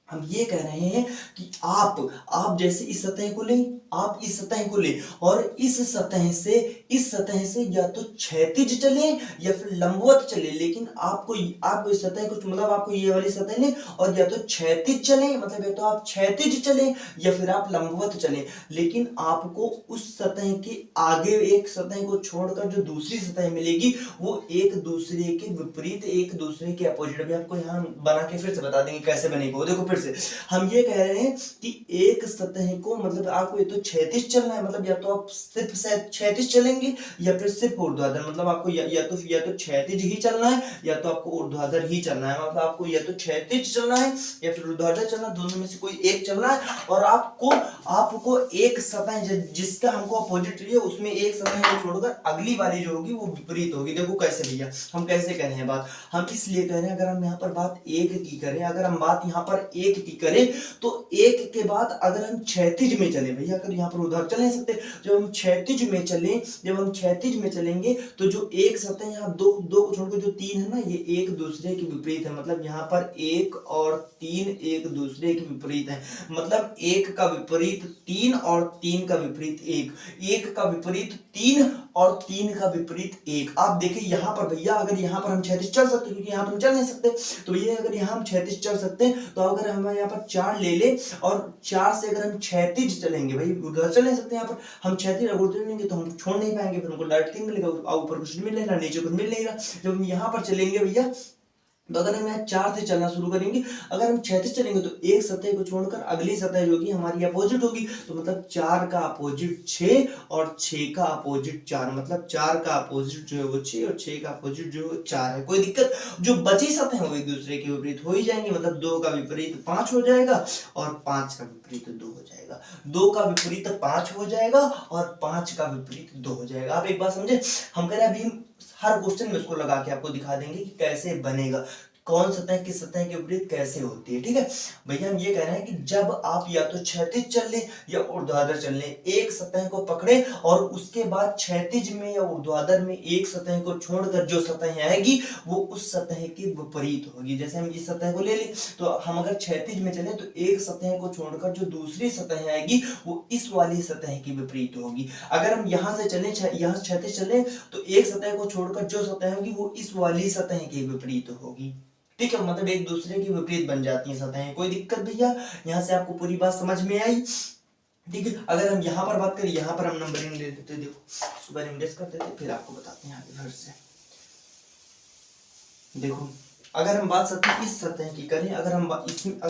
हम ये कह रहे हैं कि आप जैसे इस सतह को लें, आप इस सतह को लें और इस सतह से या तो क्षैतिज चले या फिर लंबवत चले, लेकिन आपको इस सतह को, मतलब आपको ये वाली सतह लें और या तो क्षैतिज चले, मतलब या तो आप क्षैतिज चले या फिर आप लंबवत चले, लेकिन आपको उस सतह के आगे एक सतह को छोड़कर जो दूसरी सतह मिलेगी वो एक दूसरे के विपरीत, एक दूसरे के अपोजिट। अभी आपको यहाँ बना के फिर से बता देंगे कैसे बनेगा। देखो, फिर से हम ये कह रहे हैं कि एक सतह को, मतलब आपको ये तो क्षैतिज चलना है, मतलब या तो आप सिर्फ क्षैतिज चलेंगे या फिर सिर्फ ऊर्ध्वाधर, मतलब आपको या तो क्षैतिज ही चलना है या तो आपको ऊर्ध्वाधर ही चलना है, मतलब आपको या तो क्षैतिज चलना है या फिर ऊर्ध्वाधर चलना, दोनों में से कोई एक चलना है। और आपको एक सतह जिसका हमको अपोजिट चाहिए उसमें एक सतह को छोड़कर अगली वाली जो होगी वो विपरीत होगी। देखो कैसे भैया, हम कैसे कह रहे हैं बात, हम इसलिए कह रहे हैं, अगर हम यहाँ पर बात 1 की करें, अगर हम बात यहाँ पर 1 की करें तो 1 के बाद अगर हम क्षैतिज में चले भैया, अगर यहाँ पर उधर चल नहीं सकते, जब हम क्षैतिज में चलेंगे तो जो एक सतह यहाँ दो को छोड़कर जो 3 है ना, ये एक दूसरे के विपरीत है, मतलब यहाँ पर 1 और 3 एक दूसरे के विपरीत है, मतलब 1 का विपरीत 3 और 3 का विपरीत 1, 1 का विपरीत 3 और 3 का विपरीत 1। आप देखिए यहाँ पर भैया, अगर यहाँ पर हम क्षैतिज चल सकते, क्योंकि यहाँ पर हम चल नहीं सकते, तो भैया अगर यहाँ हम क्षैतिज चल सकते हैं तो अगर हम यहाँ पर 4 ले ले और 4 से अगर हम क्षैतिज चलेंगे भाई, ऊर्ध्वाधर चल नहीं सकते। यहाँ पर हम क्षैतिज अगर चलेंगे तो हम छोड़ नहीं पाएंगे, फिर हमको डायरेक्ट 3 मिलेगा, ऊपर कुछ मिल नहीं रहा, नीचे कुछ मिल नहीं रहा। जब हम यहाँ पर चलेंगे भैया तो अगर हम यहाँ 4 से चलना शुरू करेंगे, अगर हम क्षैतिज चलेंगे तो एक सतह को छोड़कर अगली सतह जो कि हमारी अपोजिट होगी, तो मतलब 4 का अपोजिट 6 और 6 का अपोजिट 4, मतलब 4 का अपोजिट जो है वो 6 और 6 का अपोजिट जो है 4 है। कोई दिक्कत? जो बची सतह वो एक दूसरे के विपरीत हो ही जाएंगे, मतलब 2 का विपरीत 5 हो जाएगा और 5 का विपरीत 2 हो जाएगा। 2 का विपरीत 5 हो जाएगा और 5 का विपरीत 2 हो जाएगा। आप एक बात समझे, हम कह रहे हैं अभी हर क्वेश्चन में इसको लगा के आपको दिखा देंगे कि कैसे बनेगा, कौन सतह किस सतह के विपरीत कैसे होती है। ठीक है भैया, हम ये कह रहे हैं कि जब आप या तो क्षैतिज चल लें या ऊर्ध्वाधर चल लें, एक सतह को पकड़े और उसके बाद क्षैतिज में या ऊर्ध्वाधर में एक सतह को छोड़कर जो सतह आएगी वो उस सतह के विपरीत होगी। जैसे हम इस सतह को ले लें तो हम अगर क्षैतिज में चले तो एक सतह को छोड़कर जो दूसरी सतह आएगी वो इस वाली सतह की विपरीत होगी। अगर हम यहाँ से चले, यहाँ क्षैतिज चले तो एक सतह को छोड़कर जो सतह होगी वो इस वाली सतह की विपरीत होगी। ठीक है, मतलब एक दूसरे के विपरीत बन जाती हैं सतहें। कोई दिक्कत भैया? यहाँ से आपको पूरी बात समझ में आई? ठीक है, अगर हम यहाँ पर बात करें, यहाँ पर हम नंबरिंग ले लेते, देखो सुबह रिमडेस कर देते, फिर आपको बताते हैं आगे फिर से। देखो अगर हम बात सतह इस सतह की करें, अगर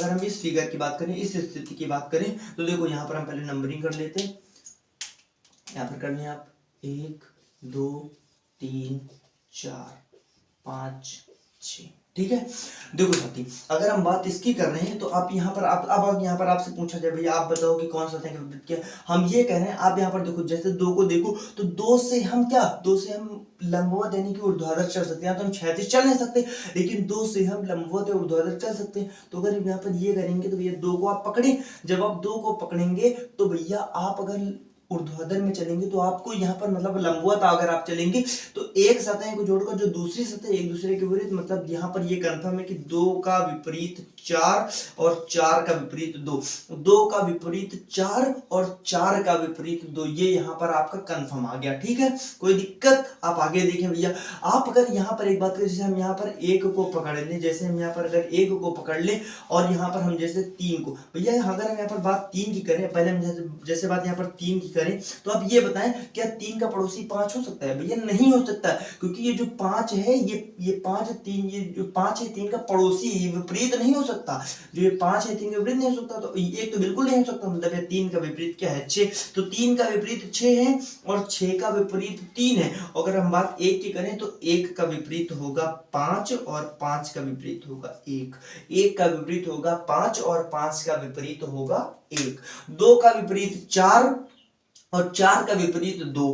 हम इस फिगर की बात करें, इस स्थिति की बात करें, तो देखो यहाँ पर हम पहले नंबरिंग कर लेते हैं। यहाँ पर कर लें आप 1 2 3 4 5 6। ठीक है, देखो साथी अगर हम बात इसकी कर रहे हैं तो आप यहाँ पर अब यहाँ पर आपसे पूछा जाए भैया आप बताओ कि कौन सा सतह के विपरीत क्या है। हम ये कह रहे हैं, आप यहाँ पर देखो, जैसे 2 को देखो तो 2 से हम लंबवत यानी कि ऊर्ध्वाधर चल सकते हैं। तो हम क्षैतिज चल नहीं सकते, लेकिन 2 से हम लंबवत या ऊर्ध्वाधर चल सकते हैं। तो अगर यहाँ पर ये करेंगे तो भैया 2 को आप पकड़े, जब आप 2 को पकड़ेंगे तो भैया आप अगर ऊर्ध्वाधर में चलेंगे तो आपको यहाँ पर मतलब लंबवत अगर आप चलेंगे तो एक सतह को जोड़कर जो दूसरी सतह एक दूसरे के विपरीत, मतलब यहाँ पर ये कंफर्म है कि 2 का विपरीत 4 और 4 का विपरीत 2, 2 का विपरीत 4 और 4 का विपरीत 2, ये यहाँ पर आपका कंफर्म आ गया। ठीक है, कोई दिक्कत? आप आगे देखें भैया, आप अगर यहाँ पर एक बात करें, जैसे हम यहाँ पर 1 को पकड़ लें, जैसे हम यहाँ पर अगर 1 को पकड़ लें और यहाँ पर हम जैसे 3 को, भैया अगर हम यहाँ पर बात 3 की करें, पहले हम जैसे बात यहाँ पर 3 की करें तो आप ये बताएं क्या 3 का पड़ोसी 5 हो सकता है? भैया नहीं हो सकता, क्योंकि ये जो 5 है ये 5 3, ये जो 5 है 3 का पड़ोसी, ये विपरीत नहीं हो सकता। जो ये 5 है 3 का विपरीत नहीं हो सकता, तो एक तो बिल्कुल नहीं हो सकता, मतलब ये 3 का विपरीत क्या है? 6। तो 3 का विपरीत 6 है और 6 का विपरीत 3 है। अगर हम बात 1 की करें तो 1 का विपरीत होगा 5 और 5 का विपरीत होगा 1, 1 का विपरीत होगा 5 और 5 का विपरीत होगा 1, 2 का विपरीत 4 और 4 का विपरीत 2,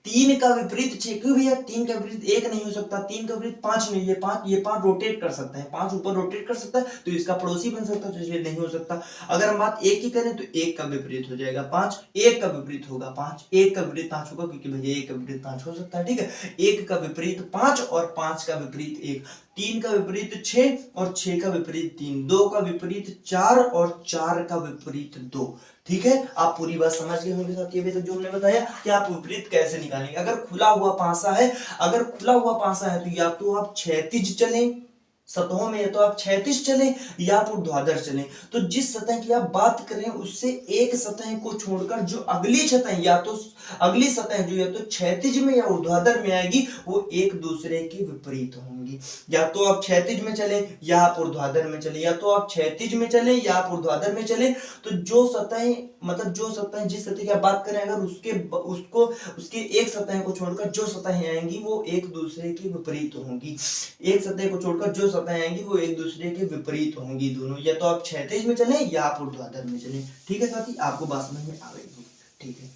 3 का विपरीत 6, क्यों भैया 3 का विपरीत 1 नहीं हो सकता, 3 का विपरीत 5 नहीं, ये 5 रोटेट कर सकता है, 5 ऊपर रोटेट कर सकता है तो इसका पड़ोसी बन सकता है, तो इसलिए नहीं हो सकता। अगर हम बात 1 की करें तो 1 का विपरीत हो जाएगा 5, 1 का विपरीत होगा 5, 1 का विपरीत 5 होगा, क्योंकि भैया 1 का विपरीत 5 हो सकता है। ठीक है, 1 का विपरीत 5 और 5 का विपरीत 1, 3 का विपरीत 6 और 6 का विपरीत 3, 2 का विपरीत 4 और 4 का विपरीत 2। ठीक है, आप पूरी बात समझ गए होंगे साथ, ये जो हमने बताया कि आप विपरीत कैसे निकालेंगे। अगर खुला हुआ पासा है, तो या तो आप क्षैतिज चलें सतहों में, या तो आप क्षैतिज चलें या आप ऊर्ध्वाधर चलें। तो जिस सतह की आप बात करें उससे एक सतह को छोड़कर जो अगली सतह जो या तो क्षैतिज में या ऊर्ध्वाधर में आएगी वो एक दूसरे के विपरीत होंगी। या तो आप क्षैतिज में चले या आप ऊर्ध्वाधर में चले, या तो आप क्षैतिज में चले या आप ऊर्ध्वाधर में चले, तो जिस सतह की आप बात करें अगर उसके एक सतह को छोड़कर जो सतह आएंगी वो एक दूसरे के विपरीत होंगी। एक सतह को छोड़कर जो सतह आएंगी वो एक दूसरे के विपरीत होंगी दोनों, या तो आप क्षैतिज में चले या आप ऊर्ध्वाधर में चले। ठीक है साथी, आपको बात समझ में आ गई होगी। ठीक है,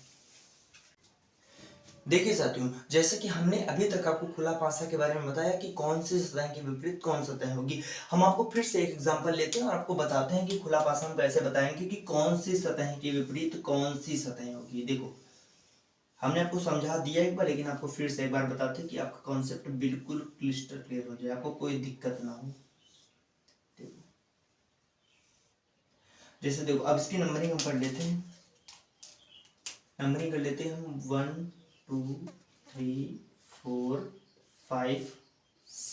देखिए साथियों, जैसे कि हमने अभी तक आपको खुला पासा के बारे में बताया कि कौन सी सतह के विपरीत कौन सतह होगी। हम आपको फिर से एक एग्जांपल लेते हैं और आपको बताते हैं कि खुला पासा हम कैसे बताएंगे कि कौन सी सतह के विपरीत कौन सी सतह होगी। देखो हमने आपको समझा दिया एक बार, लेकिन आपको फिर से एक बार बताते हैं कि आपका कॉन्सेप्ट बिल्कुल क्लिस्टर क्लियर हो जाए, आपको कोई दिक्कत ना हो। देखो जैसे देखो अब इसकी नंबरिंग हम कर लेते हैं, हम 1 2 3 4 5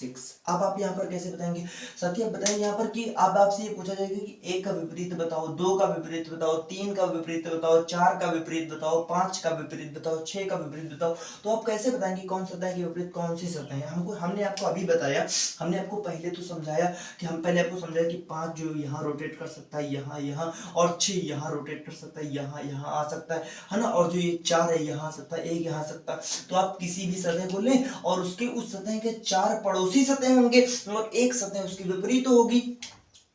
6। अब आप यहाँ पर कैसे बताएंगे साथी, आप बताएंगे यहाँ पर कि अब आपसे ये पूछा जाएगा कि 1 का विपरीत बताओ, 2 का विपरीत बताओ, 3 का विपरीत बताओ, 4 का विपरीत बताओ, 5 का विपरीत बताओ, 6 का विपरीत बताओ। तो आप कैसे बताएंगे कौन सतह के विपरीत कौन सी सतह है? हमने आपको अभी बताया, हमने आपको पहले तो समझाया कि हम पहले आपको समझाया कि 5 जो यहाँ रोटेट कर सकता है यहाँ, और 6 यहाँ रोटेट कर सकता है यहाँ आ सकता है ना, और जो ये 4 है यहाँ आ सकता है, 1 यहाँ आ सकता है। तो आप किसी भी सतह को लें और उसके उस सतह के 4 पड़ोसी सतह होंगे और एक सतह उसकी विपरीत होगी,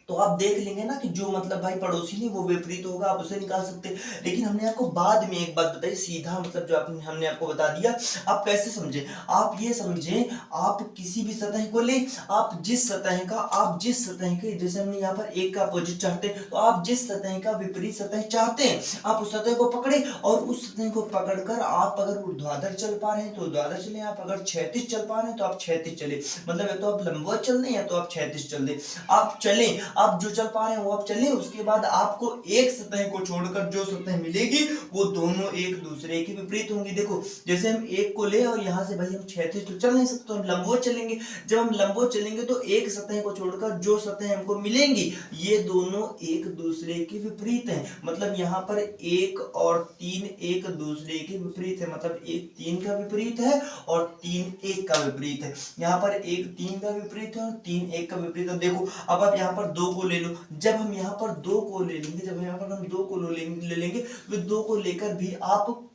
तो आप देख लेंगे ना कि जो मतलब भाई पड़ोसी नहीं वो विपरीत होगा, आप उसे निकाल सकते हैं। लेकिन हमने आपको बाद में एक बात बताई, सीधा मतलब जो हमने आपको बता दिया। आप कैसे समझे? आप ये समझे, आप किसी भी सतह को ले, आप जिस सतह के, जैसे हमने यहाँ पर एक का अपोजिट चाहते हैं, तो आप जिस सतह का विपरीत सतह चाहते हैं आप उस सतह को पकड़े और उस सतह को पकड़कर आप अगर ऊर्ध्वाधर चल पा रहे हैं तो ऊर्ध्वाधर चले, आप अगर क्षैतिज चल पा रहे हैं तो आप क्षैतिज चले, मतलब या तो आप लंबवत चल दें या तो आप क्षैतिज चल दें, आप चले, आप जो चल पा रहे हैं वो आप चले। उसके बाद आपको एक सतह को छोड़कर जो सतह मिलेगी वो दोनों एक दूसरे के विपरीत होंगी। देखो जैसे हम एक को ले और यहाँ से भाई हम क्षैतिज तो चल नहीं सकते, तो हम लंबवत चलेंगे। जब हम लंबवत चलेंगे तो एक सतह को छोड़कर जो सतह हमको मिलेंगी ये दोनों एक दूसरे के विपरीत हैं। मतलब यहाँ पर 1 और 3 एक दूसरे के विपरीत है, मतलब 1 3 का विपरीत है और 3 1 का विपरीत है। यहाँ पर 1 3 का विपरीत है और 3 1 का विपरीत है। देखो अब आप यहाँ पर 2 को ले लो, जब हम यहाँ पर 2 को ले लेंगे, जब यहाँ पर हम 2 को ले लेंगे तो 2 को लेकर भी आप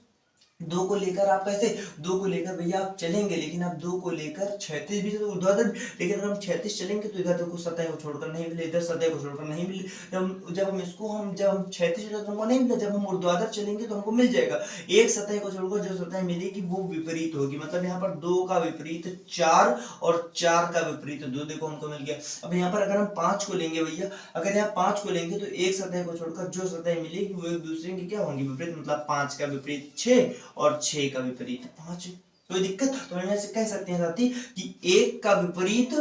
2 को लेकर आप कैसे 2 को लेकर भैया आप चलेंगे, लेकिन आप 2 को लेकर क्षैतिज भी तो ऊर्ध्वाधर, लेकिन अगर हम क्षैतिज चलेंगे तो इधर देखो सतह को छोड़कर नहीं मिले, इधर सतह को छोड़कर नहीं मिले। जब हम क्षैतिज तो हमको नहीं मिला, जब हम ऊर्ध्वाधर चलेंगे तो हमको मिल जाएगा। एक सतह को छोड़कर जो सतह मिलेगी वो विपरीत होगी, मतलब यहाँ पर 2 का विपरीत 4 और 4 का विपरीत 2, देखो हमको मिल गया। अब यहाँ पर अगर हम 5 को लेंगे भैया, अगर यहाँ 5 को लेंगे तो एक सतह को छोड़कर जो सतह मिलेगी वो एक दूसरे की क्या होंगी विपरीत, मतलब 5 का विपरीत 6 और 6 का विपरीत 5। कोई दिक्कत? तो हम ऐसे कह सकते हैं साथी कि 1 का विपरीत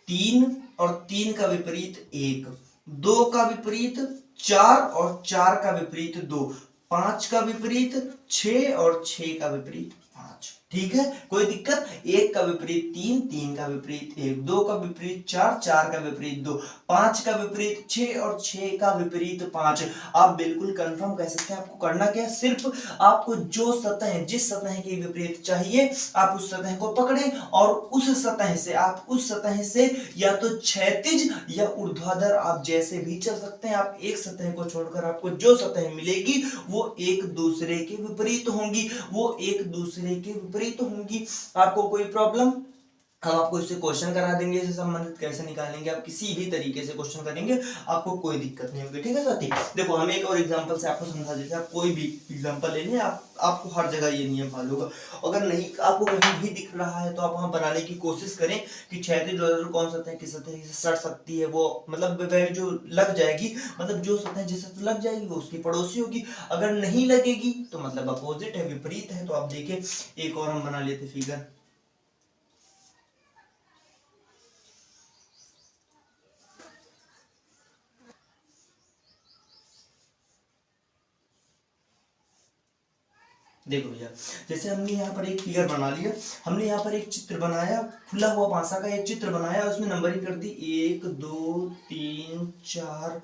3 और 3 का विपरीत 1, 2 का विपरीत 4 और 4 का विपरीत 2, 5 का विपरीत 6 और 6 का विपरीत 5। ठीक है, कोई दिक्कत? 1 का विपरीत 3, 3 का विपरीत 1, 2 का विपरीत 4, 4 का विपरीत 2, 5 का विपरीत 6 और 6 का विपरीत 5। आप बिल्कुल कंफर्म कह सकते हैं। आपको करना क्या है, सिर्फ आपको जो सतह जिस सतह के विपरीत चाहिए आप उस सतह को पकड़े और उस सतह से या तो क्षैतिज या ऊर्ध्वाधर आप जैसे भी चल सकते हैं। आप एक सतह को छोड़कर आपको जो सतह मिलेगी वो एक दूसरे के विपरीत होंगी, वो एक दूसरे के विपरीत होंगी। आपको कोई प्रॉब्लम? हम आपको इससे क्वेश्चन करा देंगे, इससे संबंधित कैसे निकालेंगे, आप किसी भी तरीके से क्वेश्चन करेंगे आपको कोई दिक्कत नहीं होगी। ठीक है साथी, देखो हम एक और एग्जांपल से आपको समझा देते हैं। आप कोई भी एग्जांपल ले लें, आपको हर जगह ये नियम फॉलो होगा। अगर नहीं आपको कहीं भी दिख रहा है तो आप वहां बनाने की कोशिश करें कि क्षैतिज ऊर्ध्वाधर कौन सा सतह किस सतह से सट सकती है, वो मतलब जो लग जाएगी, मतलब जो सतह जिस सतह लग जाएगी वो उसकी पड़ोसी होगी। अगर नहीं लगेगी तो मतलब अपोजिट है, विपरीत है। तो आप देखिए एक और हम बना लेते फिगर। देखो भैया, जैसे हमने यहाँ पर एक फिगर बना लिया, हमने यहाँ पर एक चित्र बनाया, खुला हुआ पासा का एक चित्र बनाया, उसमें नंबरिंग कर दी 1 2 3 4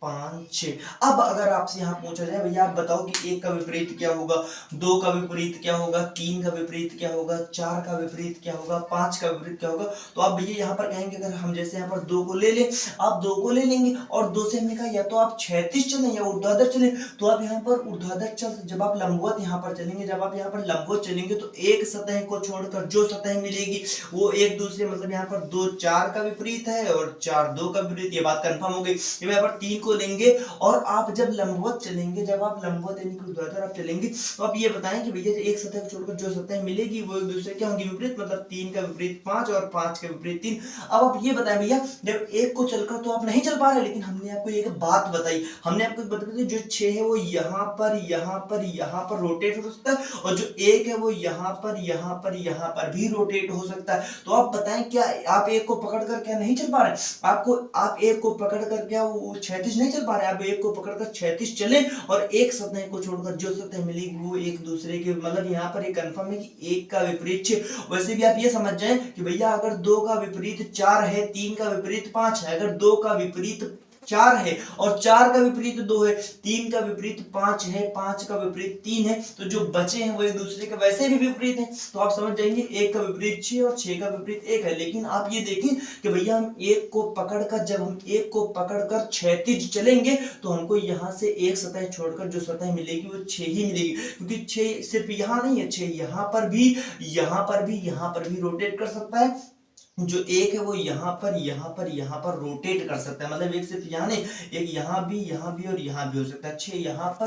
5 6। अब अगर आपसे यहाँ पूछा जाए भैया आप बताओ कि 1 का विपरीत क्या होगा, 2 का विपरीत क्या होगा, 3 का विपरीत क्या होगा, 4 का विपरीत क्या होगा, 5 का विपरीत क्या होगा, तो आप भैया यहाँ पर कहेंगे, अगर हम जैसे यहाँ पर 2 को ले लें, आप 2 को ले लेंगे और 2 से हमने कहा या तो आप क्षैतिज चलें या ऊर्ध्वाधर चलें, तो आप यहाँ पर ऊर्ध्वाधर चल, जब आप लंबवत यहाँ पर चलेंगे, जब आप यहाँ पर लंबवत चलेंगे तो एक सतह को छोड़कर जो सतह मिलेगी वो एक दूसरे, मतलब यहाँ पर 2 4 का विपरीत है और 4 2 का विपरीत, ये बात कंफर्म हो गई। यहाँ पर 3 को लेंगे और आप जब लंबवत चलेंगे, जब आप लंबवत यानी कि ऊर्ध्वाधर आप चलेंगे, तो आप ये बताएं कि भैया एक सतह को छोड़कर जो सतह मिलेगी वो एक दूसरे क्या होंगी विपरीत, मतलब 3 का विपरीत 5 और 5 का विपरीत 3। अब आप ये बताएं भैया, जब 1 को चलकर तो आप नहीं चल पा रहे, लेकिन हमने आपको एक बात बताई, हमने आपको बताया जो 6 है वो यहाँ पर रोटेट हो सकता है और जो 1 है वो यहाँ पर भी रोटेट हो सकता है। तो आप बताएं क्या आप 1 को पकड़कर क्या नहीं चल पा रहे? आप 1 को पकड़कर क्या वो क्षैतिज नहीं चल पा रहे, आप एक को पकड़कर क्षैतिज चले और एक सतह को छोड़कर जो सतह मिलेगी वो एक दूसरे के, मतलब यहाँ पर एक कंफर्म है कि एक का विपरीत 6। वैसे भी आप ये समझ जाए कि भैया अगर 2 का विपरीत 4 है, 3 का विपरीत 5 है, अगर 2 का विपरीत 4 है और 4 का विपरीत 2 है, 3 का विपरीत 5 है, 5 का विपरीत 3 है, तो जो बचे हैं वो एक दूसरे के वैसे भी विपरीत हैं। तो आप समझ जाएंगे 1 का विपरीत 6 और 6 का विपरीत 1 है। लेकिन आप ये देखें कि भैया हम एक को पकड़कर, जब हम एक को पकड़कर क्षैतिज चलेंगे तो हमको यहाँ से एक सतह छोड़कर जो सतह मिलेगी वो 6 ही मिलेगी, क्योंकि 6 सिर्फ यहाँ नहीं है, 6 यहाँ पर भी, यहाँ पर भी, यहाँ पर भी रोटेट कर सकता है। जो एक है वो यहाँ पर, यहाँ पर, यहाँ पर रोटेट कर सकता है, मतलब एक सिर्फ यहाँ नहीं, एक यहाँ भी और यहाँ भी हो सकता है। 6 यहाँ पर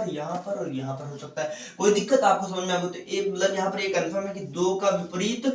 और यहाँ पर हो सकता है। कोई दिक्कत आपको समझ में आ गई तो एक, मतलब यहाँ पर एक कंफर्म है कि 2 का विपरीत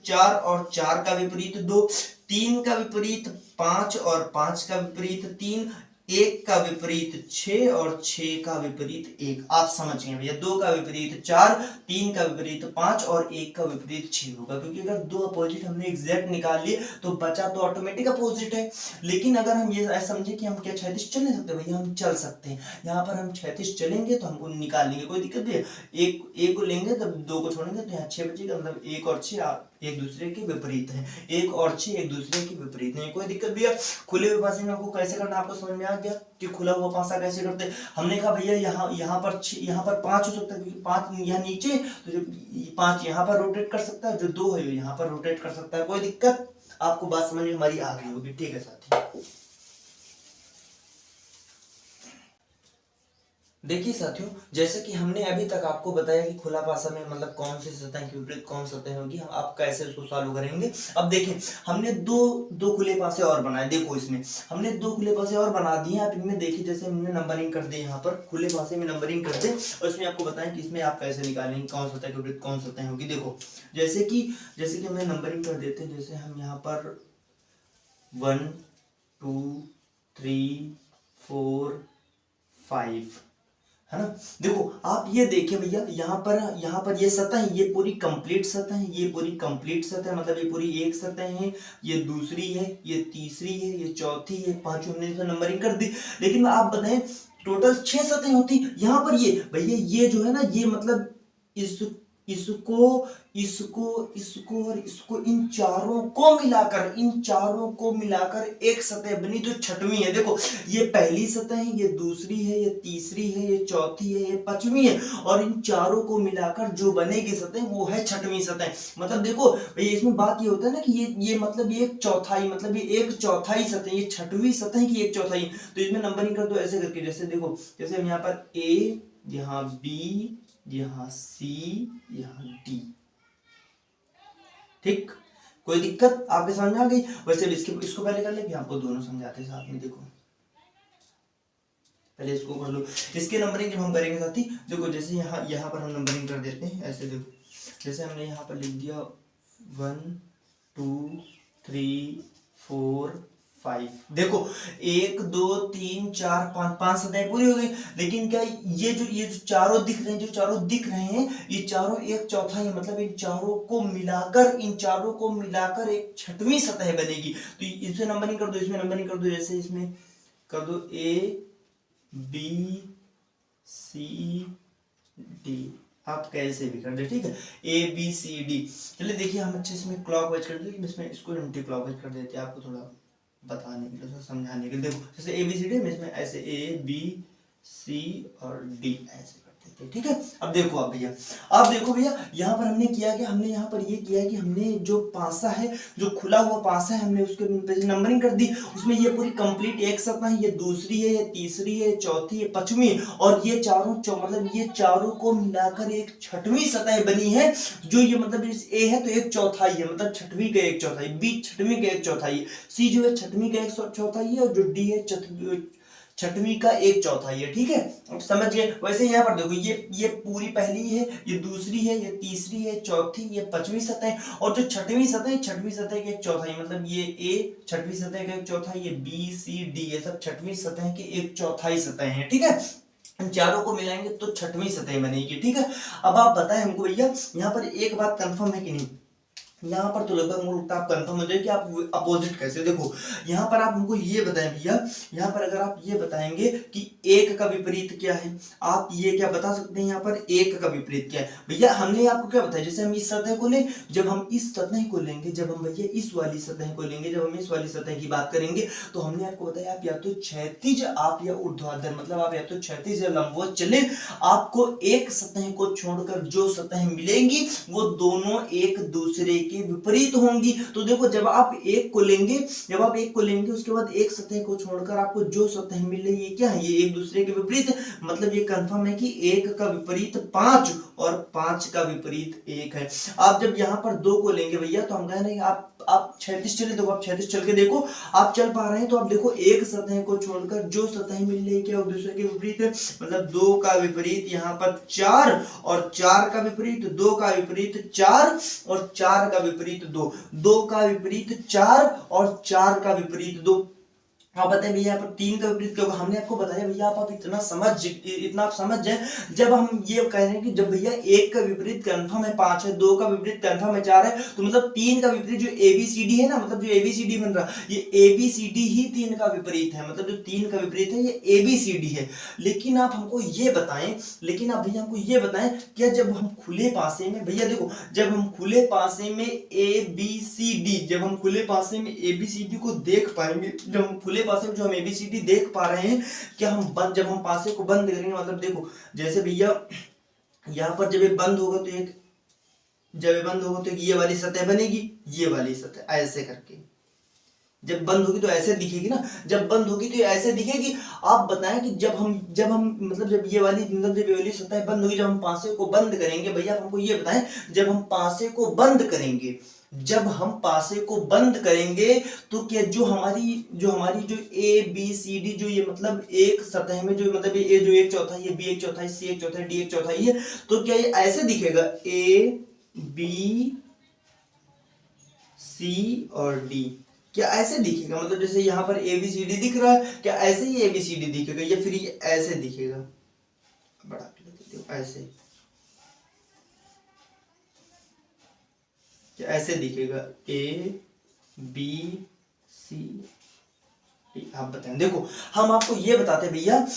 4 और 4 का विपरीत 2, 3 का विपरीत 5 और 5 का विपरीत 3, 1 का विपरीत 6 और 6 का विपरीत 1। आप समझ गए भैया, 2 का विपरीत 4, 3 का विपरीत 5 और 1 का विपरीत 6 होगा, क्योंकि अगर दो अपोजिट हमने एग्जैक्ट निकाल लिए तो बचा तो ऑटोमेटिक अपोजिट है। लेकिन अगर हम ये समझे कि हम क्या क्षैतिज चल नहीं सकते, भैया हम चल सकते हैं। यहाँ पर हम क्षैतिज चलेंगे तो हमको निकाल लेंगे, कोई दिक्कत नहीं है। एक को लेंगे तब 2 को छोड़ेंगे तो यहाँ 6 बचेगा, मतलब 1 और 6 एक दूसरे के विपरीत है, 1 और 6 एक दूसरे के विपरीत नहीं, कोई दिक्कत भैया। खुले हुए पासे में आपको कैसे करना आपको समझ में आ गया कि खुला हुआ पासा कैसे करते हैं। हमने कहा भैया यहाँ पर 5 हो सकता है, क्योंकि 5 यहाँ नीचे, तो जो 5 यहाँ पर रोटेट कर सकता है, जो 2 है यहाँ पर रोटेट कर सकता है। कोई दिक्कत, आपको बात समझ में हमारी आ गई होगी, ठीक है साथी। देखिए साथियों, जैसे कि हमने अभी तक आपको बताया कि खुला पासा में मतलब कौन सी सतह के विपरीत कौन सतह होगी, हम आप कैसे उसको सॉल्व करेंगे। अब देखें, हमने दो खुले पासे और बनाए। देखो इसमें हमने 2 खुले पासे और बना दिए। आप इनमें देखिए, जैसे हमने नंबरिंग कर दी, यहाँ पर खुले पासे में नंबरिंग कर दे और इसमें आपको बताएं कि इसमें आप कैसे निकालेंगे कौन सतह के विपरीत कौन सतह होगी। देखो जैसे कि हमने नंबरिंग कर देते हैं, जैसे हम यहाँ पर 1 2 3 4 5 है ना। देखो आप ये देखिए भैया, यहाँ पर ये सतह है, ये पूरी कंप्लीट सतह है, ये पूरी कंप्लीट सतह है, मतलब ये पूरी एक सतह है, ये दूसरी है, ये तीसरी है, ये चौथी है, पांचवी हमने तो नंबरिंग कर दी। लेकिन आप बताएं टोटल 6 सतह होती यहाँ पर। ये भैया ये जो है ना, ये मतलब इसको और इसको, इन चारों को मिलाकर एक सतह बनी जो छठवीं है। देखो ये पहली सतह है, ये दूसरी है, ये तीसरी है, ये चौथी है, ये पांचवी है, और इन चारों को मिलाकर जो बनेगी सतह वो है छठवीं सतह। मतलब देखो भैया, इसमें बात ये होता है ना कि ये मतलब ये एक चौथाई, मतलब ये एक चौथाई सतह, ये छठवीं सतह की एक चौथाई। तो इसमें नंबरिंग कर दो ऐसे करके, जैसे देखो, जैसे हम यहाँ पर ए, यहाँ बी, यहाँ सी, यहाँ डी, ठीक। कोई दिक्कत आपके समझ में आ गई। वैसे इसको पहले कर ले, फिर आपको दोनों समझाते हैं साथ में। देखो पहले इसको कर लो, इसके नंबरिंग जब हम करेंगे साथी, देखो जैसे यहाँ पर हम नंबरिंग कर देते हैं ऐसे। देखो जैसे हमने यहाँ पर लिख दिया 1 2 3 4 5। देखो 1 2 3 4 5 सतह पूरी हो गई। लेकिन क्या ये जो चारों दिख रहे हैं, ये चारों एक चौथाई, मतलब इन चारों को मिलाकर एक छठवीं सतह बनेगी। तो इसमें नंबरिंग कर दो, जैसे इसमें कर दो A B C D, आप कैसे भी कर दे, ठीक है, A B C D। चलिए देखिए, हम अच्छे इसमें क्लॉकवाइज कर देते, इसमें इसको एंटी क्लॉकवाइज कर देते हैं, आपको थोड़ा बताने के लिए, समझाने के लिए। देखो जैसे ABCD में इसमें ऐसे A B C और D ऐसे करते थे, ठीक है। अब देखो भैया यहाँ पर हमने किया क्या, हमने यहाँ पर ये किया है कि हमने जो पासा है, जो खुला हुआ पासा है, हमने उसके नंबरिंग कर दी। उसमें ये पूरी कंप्लीट एक सतह है, ये दूसरी है, ये तीसरी है, चौथी है, पांचवी, और ये मतलब ये चारों को मिलाकर एक छठवीं सतह बनी है। जो ये मतलब A है तो एक चौथाई है, मतलब छठवीं का एक चौथाई, B छठवीं का एक चौथाई है, C जो है छठवीं का एक चौथाई है, और जो D है छठवीं का एक चौथाई है, ठीक है। अब समझ गए। वैसे यहाँ पर देखो, ये पूरी पहली है, ये दूसरी है, ये तीसरी है, चौथी, ये पांचवी सतह, और जो छठवीं सतह की एक चौथाई, मतलब ये A छठवीं सतह का एक चौथाई, ये B C D ये सब छठवीं सतह की एक चौथाई सतह है, ठीक है। इन चारों को मिलाएंगे तो छठवीं सतह बनेगी, ठीक है। अब आप बताएं हमको भैया, यहाँ पर एक बात कंफर्म है कि नहीं, यहाँ पर तो लगभग उल्टा आप कंफर्म हो जाए कि आप अपोजिट कैसे। देखो यहाँ पर आप हमको ये बताएं भैया, यहाँ पर अगर आप ये बताएंगे कि एक का विपरीत क्या है, आप ये क्या बता सकते हैं यहाँ पर एक का विपरीत क्या है। भैया हमने आपको क्या बताया, जैसे हम इस सतह को लें, जब हम इस सतह को लेंगे, जब हम भैया इस वाली सतह को लेंगे, जब हम इस वाली सतह की बात करेंगे, तो हमने आपको बताया आप या तो क्षैतिज आप या ऊर्ध्वाधर, मतलब आप या तो क्षैतिज या लंबवत चले, आपको एक सतह को छोड़कर जो सतह मिलेंगी वो दोनों एक दूसरे के विपरीत होंगी। तो देखो जब आप एक को लेंगे, उसके बाद एक सतह को छोड़कर आपको जो सतह मिले ये क्या है, ये एक दूसरे के विपरीत, मतलब ये कंफर्म है कि एक का विपरीत 5 और 5 का विपरीत 1 है। आप जब यहाँ पर 2 को लेंगे भैया, तो हम कह रहे हैं आप क्षैतिज चले, देखो आप क्षैतिज चल के देखो, आप चल पा रहे हैं, तो आप देखो एक सतह को छोड़कर जो सतह मिल रही है क्या एक दूसरे के विपरीत है, मतलब 2 का विपरीत यहाँ पर 4 और 4 का विपरीत 2 का विपरीत 4 और 4 का विपरीत 2, 2 का विपरीत 4 और 4 का विपरीत 2। आप बताएं भैया यहाँ पर 3 का विपरीत क्या होगा, हमने आपको बताया भैया आप इतना आप समझ जाए, जब हम ये कह रहे हैं कि जब भैया 1 का विपरीत कंफर्म है 5 है, 2 का विपरीत कंफर्म है 4 है, तो मतलब 3 का विपरीत जो ABCD है ना, मतलब जो ABCD बन रहा ये ABCD ही 3 का विपरीत है, मतलब जो 3 का विपरीत है ये ABCD है। लेकिन आप हमको ये बताएं, क्या जब हम खुले पासे में, भैया देखो जब हम खुले पासे में ABCD, जब हम खुले पासे में ABCD को देख पाएंगे, जब हम खुले पासे में जो हम ABCD देख पा रहे हैं, क्या हम जब हम पासे को बंद करेंगे, मतलब देखो जैसे भैया यहाँ पर जब ये बंद होगा तो एक ये वाली सतह बनेगी, ये वाली सतह ऐसे करके जब बंद होगी तो ऐसे दिखेगी ना, जब बंद होगी तो ऐसे दिखेगी। आप बताएं कि जब हम मतलब जब ये वाली सतह बंद होगी, जब हम पासे को बंद करेंगे, भैया हमको ये बताएं जब हम पासे को बंद करेंगे, तो क्या जो हमारी जो ABCD जो ये मतलब एक सतह में जो मतलब ये जो एक चौथाई है, B एक चौथाई, C एक चौथाई, D एक चौथाई है, तो क्या ये ऐसे दिखेगा ABC और D, क्या ऐसे दिखेगा, मतलब जैसे यहाँ पर ABCD दिख रहा है, क्या ऐसे ही ABCD दिखेगा या फिर ये ऐसे दिखेगा, बड़ा ऐसे, क्या ऐसे दिखेगा ABCD, आप बताएं। देखो हम आपको ये बताते भैया,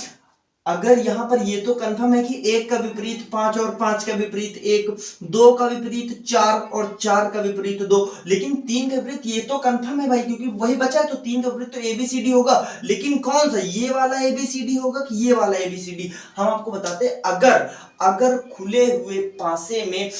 अगर यहाँ पर ये तो कंफर्म है कि 1 का विपरीत 5 और 5 का विपरीत 1, 2 का विपरीत 4 और 4 का विपरीत 2, लेकिन 3 का विपरीत ये तो कंफर्म है भाई, क्योंकि वही बचा है, तो 3 का विपरीत तो ABCD होगा, लेकिन कौन सा, ये वाला ABCD होगा कि ये वाला ABCD। हम आपको बताते अगर खुले हुए पासे में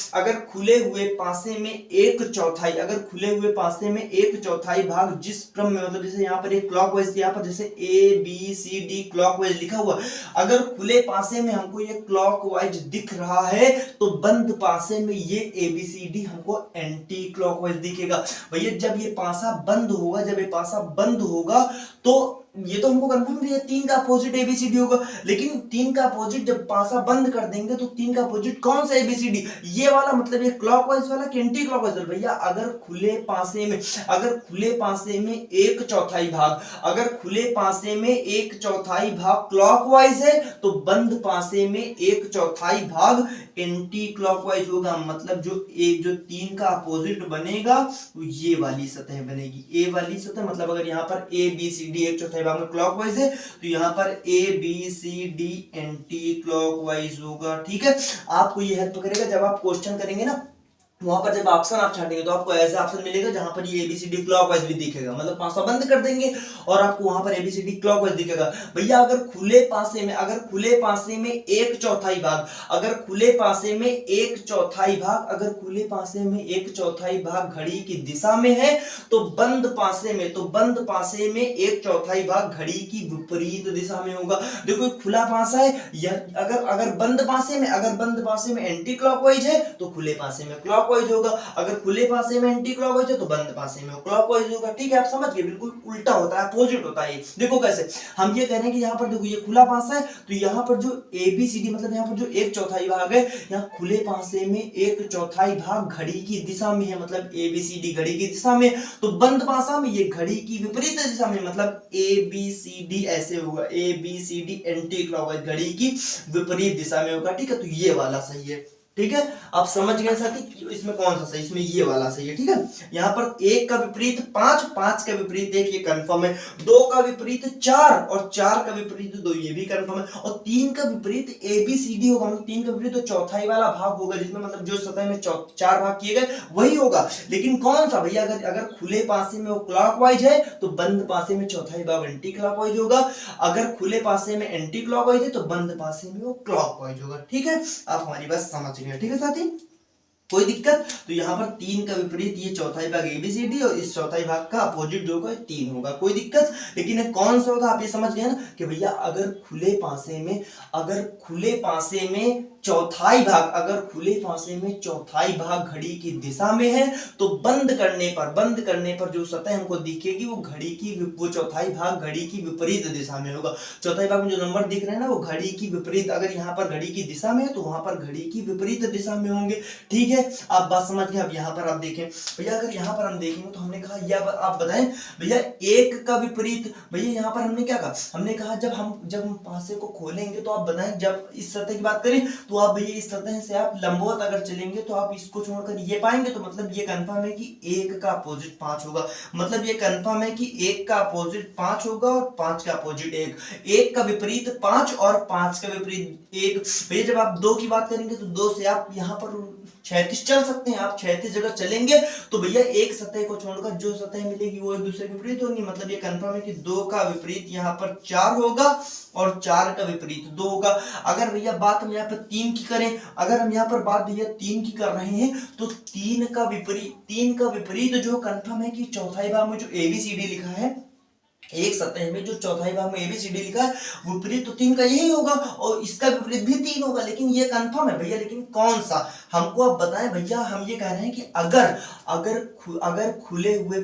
एक चौथाई भाग जिस क्रम में, मतलब जैसे यहाँ पर एक क्लॉकवाइज, यहाँ पर जैसे ABCD क्लॉकवाइज लिखा हुआ, अगर खुले पासे में हमको ये क्लॉकवाइज दिख रहा है, तो बंद पासे में ये ABCD हमको एंटी क्लॉकवाइज दिखेगा। भैया जब ये पासा बंद होगा तो ये तो हमको कंफर्म है 3 का अपोजिट ABCD होगा, लेकिन 3 का अपोजिट जब पासा बंद कर देंगे तो 3 का अपोजिट कौन सा ABCD, ये वाला, मतलब ये क्लॉकवाइज वाला कि एंटी क्लॉकवाइज वाला। भैया अगर खुले पासे में एक चौथाई भाग क्लॉकवाइज है, तो बंद पासे में एक चौथाई भाग एंटी क्लॉकवाइज होगा, मतलब जो 3 का अपोजिट बनेगा तो ये वाली सतह बनेगी, ए वाली सतह, मतलब अगर यहाँ पर ABCD एक चौथाई भाग में क्लॉकवाइज है, तो यहाँ पर ABCD एंटी क्लॉकवाइज होगा। ठीक है, आपको ये हेल्प करेगा जब आप क्वेश्चन करेंगे ना, वहां पर जब ऑप्शन आप छाटेंगे तो आपको ऐसा ऑप्शन मिलेगा जहां पर ये ABCD क्लॉकवाइज भी दिखेगा, मतलब पासा बंद कर देंगे और आपको वहां पर ABCD क्लॉकवाइज दिखेगा। भैया अगर खुले पासे में एक चौथाई भाग घड़ी की दिशा में है, तो बंद पासे में एक चौथाई भाग घड़ी की विपरीत दिशा में होगा। देखो खुला पासा है, अगर बंद पासे में एंटी क्लॉकवाइज है तो खुले पासे में क्लॉकवाइज होगा, अगर खुले पासे में एंटी क्लॉकवाइज है तो बंद पासे में क्लॉकवाइज होगा। ठीक है, आप समझ गए, बिल्कुल उल्टा होता है, अपोजिट होता है। देखो कैसे, हम ये कह रहे हैं कि यहाँ पर देखो ये खुला पासा है, तो यहाँ पर जो ABCD मतलब यहाँ पर जो एक चौथाई भाग है, यहाँ खुले पासे में एक चौथाई भाग घड़ी की दिशा में है, मतलब ABCD घड़ी की दिशा में, तो बंद पासा में ये घड़ी की विपरीत दिशा में, मतलब ABCD ऐसे होगा, ABCD एंटी क्लॉकवाइज घड़ी की विपरीत दिशा में होगा। ठीक है, तो ये वाला सही है। ठीक है, आप समझ गए साथी इसमें कौन सा सही, इसमें ये वाला सही है। ठीक है, यहाँ पर 1 का विपरीत 5, 5 का विपरीत 1 ये कंफर्म है, 2 का विपरीत 4 और 4 का विपरीत 2 ये भी कंफर्म है, और 3 का विपरीत ABCD होगा, मतलब 3 का विपरीत तो चौथाई वाला भाग होगा, जिसमें मतलब जो सतह में 4 भाग किए गए वही होगा। लेकिन कौन सा भैया, अगर खुले पासे में वो क्लॉकवाइज है तो बंद पासे में चौथाई भाग एंटी क्लॉकवाइज होगा, अगर खुले पासे में एंटी क्लॉकवाइज है तो बंद पासे में वो क्लॉकवाइज होगा। ठीक है, आप हमारी बात समझ गए। ठीक है साथी, कोई दिक्कत? तो यहाँ पर 3 का विपरीत ये चौथाई भाग ABCD और इस चौथाई भाग का अपोजिट जो होगा 3 होगा, कोई दिक्कत? लेकिन ये कौन सा होगा आप ये समझ गए ना कि भैया अगर खुले पासे में चौथाई भाग, अगर खुले पासे में चौथाई भाग घड़ी की दिशा में है तो बंद करने पर जो सतह हमको दिखेगी वो चौथाई भाग घड़ी की विपरीत दिशा में होगा। चौथाई भाग में जो नंबर दिख रहे हैं ना वो घड़ी की विपरीत, अगर यहाँ पर घड़ी की दिशा में है तो वहां पर घड़ी की विपरीत दिशा में होंगे। ठीक है, आप बात समझ गए। अब यहाँ पर आप देखें भैया, अगर यहाँ पर हम देखेंगे तो हमने कहा या आप बताएं भैया 1 का विपरीत, भैया यहाँ पर हमने क्या कहा, हमने कहा जब हम पासे को खोलेंगे तो आप बताएं, जब इस सतह की बात करें तो आप भैया इस सतह से आप लंबवत अगर चलेंगे तो आप इसको छोड़कर ये पाएंगे, तो मतलब ये कंफर्म है कि 1 का अपोजिट 5 होगा, मतलब ये कंफर्म है कि 1 का अपोजिट 5 होगा और 5 का अपोजिट 1 का विपरीत 5 और 5 का विपरीत 1। भैया जब आप 2 की बात करेंगे तो 2 से आप यहाँ पर 36 चल सकते हैं, आप 36 जगह चलेंगे तो भैया एक सतह को छोड़कर जो सतह मिलेगी वो एक दूसरे के विपरीत होगी, मतलब ये कंफर्म है कि 2 का विपरीत यहाँ पर 4 होगा और 4 का विपरीत 2 होगा। अगर भैया बात हम यहाँ पर 3 की करें, अगर हम यहाँ पर बात भैया 3 की कर रहे हैं तो 3 का विपरीत जो कंफर्म है कि चौथाई भाग में जो ABCD लिखा है, एक सतह में जो चौथाई भाग में ABCD लिखा है विपरीत तो 3 का यही होगा और इसका विपरीत भी 3 होगा, लेकिन ये कंफर्म है भैया। लेकिन कौन सा हमको आप बताएं भैया, हम ये कह रहे हैं कि अगर खुले हुए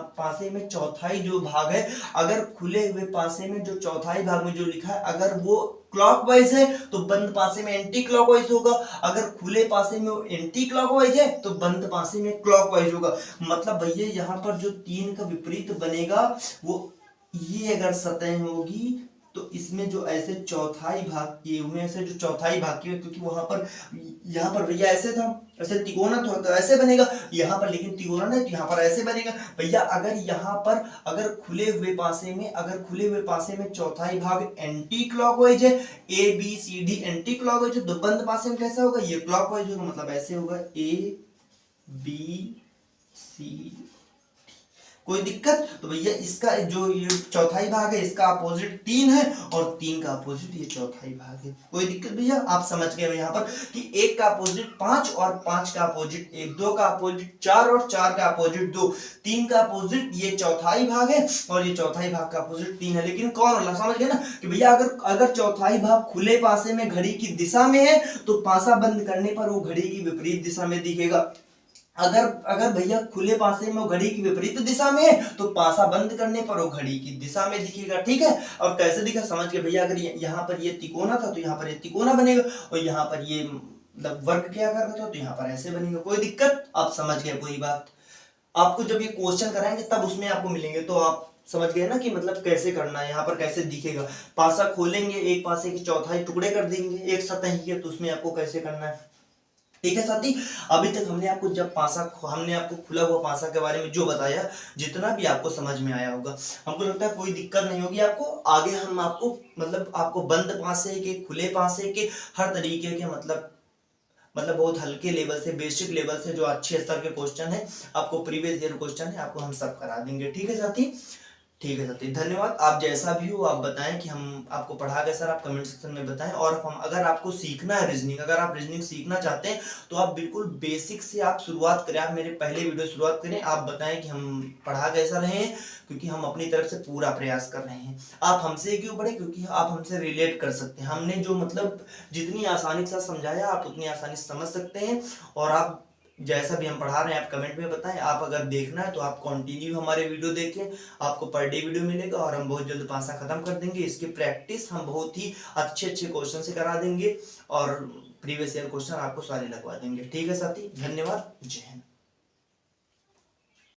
पासे में चौथाई जो भाग है, अगर खुले हुए पासे में जो चौथाई भाग में जो लिखा है अगर वो क्लॉकवाइज है तो बंद पासे में एंटी क्लॉकवाइज होगा, अगर खुले पासे में एंटी क्लॉकवाइज है तो बंद पासे में क्लॉकवाइज होगा। मतलब भैया यहाँ पर जो 3 का विपरीत बनेगा वो ये अगर सतह होगी तो इसमें जो ऐसे चौथाई भाग किए हुए हैं, ऐसे जो चौथाई भाग किए, क्योंकि यहाँ पर भैया ऐसे था, ऐसे तिकोना तो ऐसे बनेगा, यहाँ पर लेकिन तिकोना नहीं तो यहाँ पर ऐसे बनेगा भैया। अगर यहाँ पर अगर खुले हुए पासे में चौथाई भाग एंटी क्लॉकवाइज है, ABCD एंटी क्लॉकवाइज है, तो बंद पासे में कैसा होगा, ये क्लॉकवाइज होगा, मतलब ऐसे होगा ABCD। कोई दिक्कत? तो भैया इसका जो ये चौथाई भाग है इसका अपोजिट 3 है और 3 का अपोजिट ये चौथाई भाग है। कोई दिक्कत भैया? आप समझ गए यहाँ पर कि 1 का अपोजिट 5 और 5 का अपोजिट 1, 2 का अपोजिट 4 और 4 का अपोजिट 2, 3 का अपोजिट ये चौथाई भाग है और ये चौथाई भाग का अपोजिट 3 है। लेकिन कौन वाला? समझ गए ना कि भैया अगर चौथाई भाग खुले पासे में घड़ी की दिशा में है तो पासा बंद करने पर वो घड़ी की विपरीत दिशा में दिखेगा। अगर भैया खुले पासे में वो घड़ी की विपरीत दिशा में है तो पासा बंद करने पर वो घड़ी की दिशा में दिखेगा। ठीक है, और कैसे दिखा समझ के भैया, अगर यहाँ पर ये तिकोना था तो यहाँ पर ये तिकोना बनेगा और यहाँ पर ये मतलब वर्ग क्या कर रहा था तो यहाँ पर ऐसे बनेगा। कोई दिक्कत? आप समझ गए पूरी बात। आपको जब ये क्वेश्चन कराएंगे तब उसमें आपको मिलेंगे तो आप समझ गए ना कि मतलब कैसे करना है, यहाँ पर कैसे दिखेगा। पासा खोलेंगे, एक पासे के चौथाई टुकड़े कर देंगे, एक सतह ही है तो उसमें आपको कैसे करना है। ठीक है साथी, अभी तक हमने आपको खुला हुआ पासा के बारे में जो बताया, जितना भी आपको समझ में आया होगा, हमको लगता है कोई दिक्कत नहीं होगी आपको। आगे हम आपको बंद पासे के, खुले पासे के, हर तरीके के मतलब बहुत हल्के लेवल से, बेसिक लेवल से जो अच्छे स्तर के क्वेश्चन है, आपको प्रीवियस ईयर क्वेश्चन है, आपको हम सब करा देंगे। ठीक है साथी? ठीक है साथी, धन्यवाद। आप जैसा भी हो आप बताएं कि हम आपको पढ़ा गए सर, आप कमेंट सेक्शन में बताएं। और अगर आपको सीखना है रीजनिंग, अगर आप रीजनिंग सीखना चाहते हैं तो आप बिल्कुल बेसिक से आप शुरुआत करें, आप मेरे पहले वीडियो शुरुआत करें, आप बताएं कि हम पढ़ा कैसा रहे हैं, क्योंकि हम अपनी तरफ से पूरा प्रयास कर रहे हैं। आप हमसे क्यों पढ़े? क्योंकि आप हमसे रिलेट कर सकते हैं। हमने जो मतलब जितनी आसानी से समझाया आप उतनी आसानी से समझ सकते हैं। और आप जैसा भी हम पढ़ा रहे हैं आप कमेंट में बताएं। आप अगर देखना है तो आप कंटिन्यू हमारे वीडियो देखें, आपको पर डे वीडियो मिलेगा और हम बहुत जल्द पासा खत्म कर देंगे। इसकी प्रैक्टिस हम बहुत ही अच्छे क्वेश्चन से करा देंगे और प्रीवियस ईयर क्वेश्चन आपको सारे लगवा देंगे। ठीक है साथी, धन्यवाद, जय हिंद।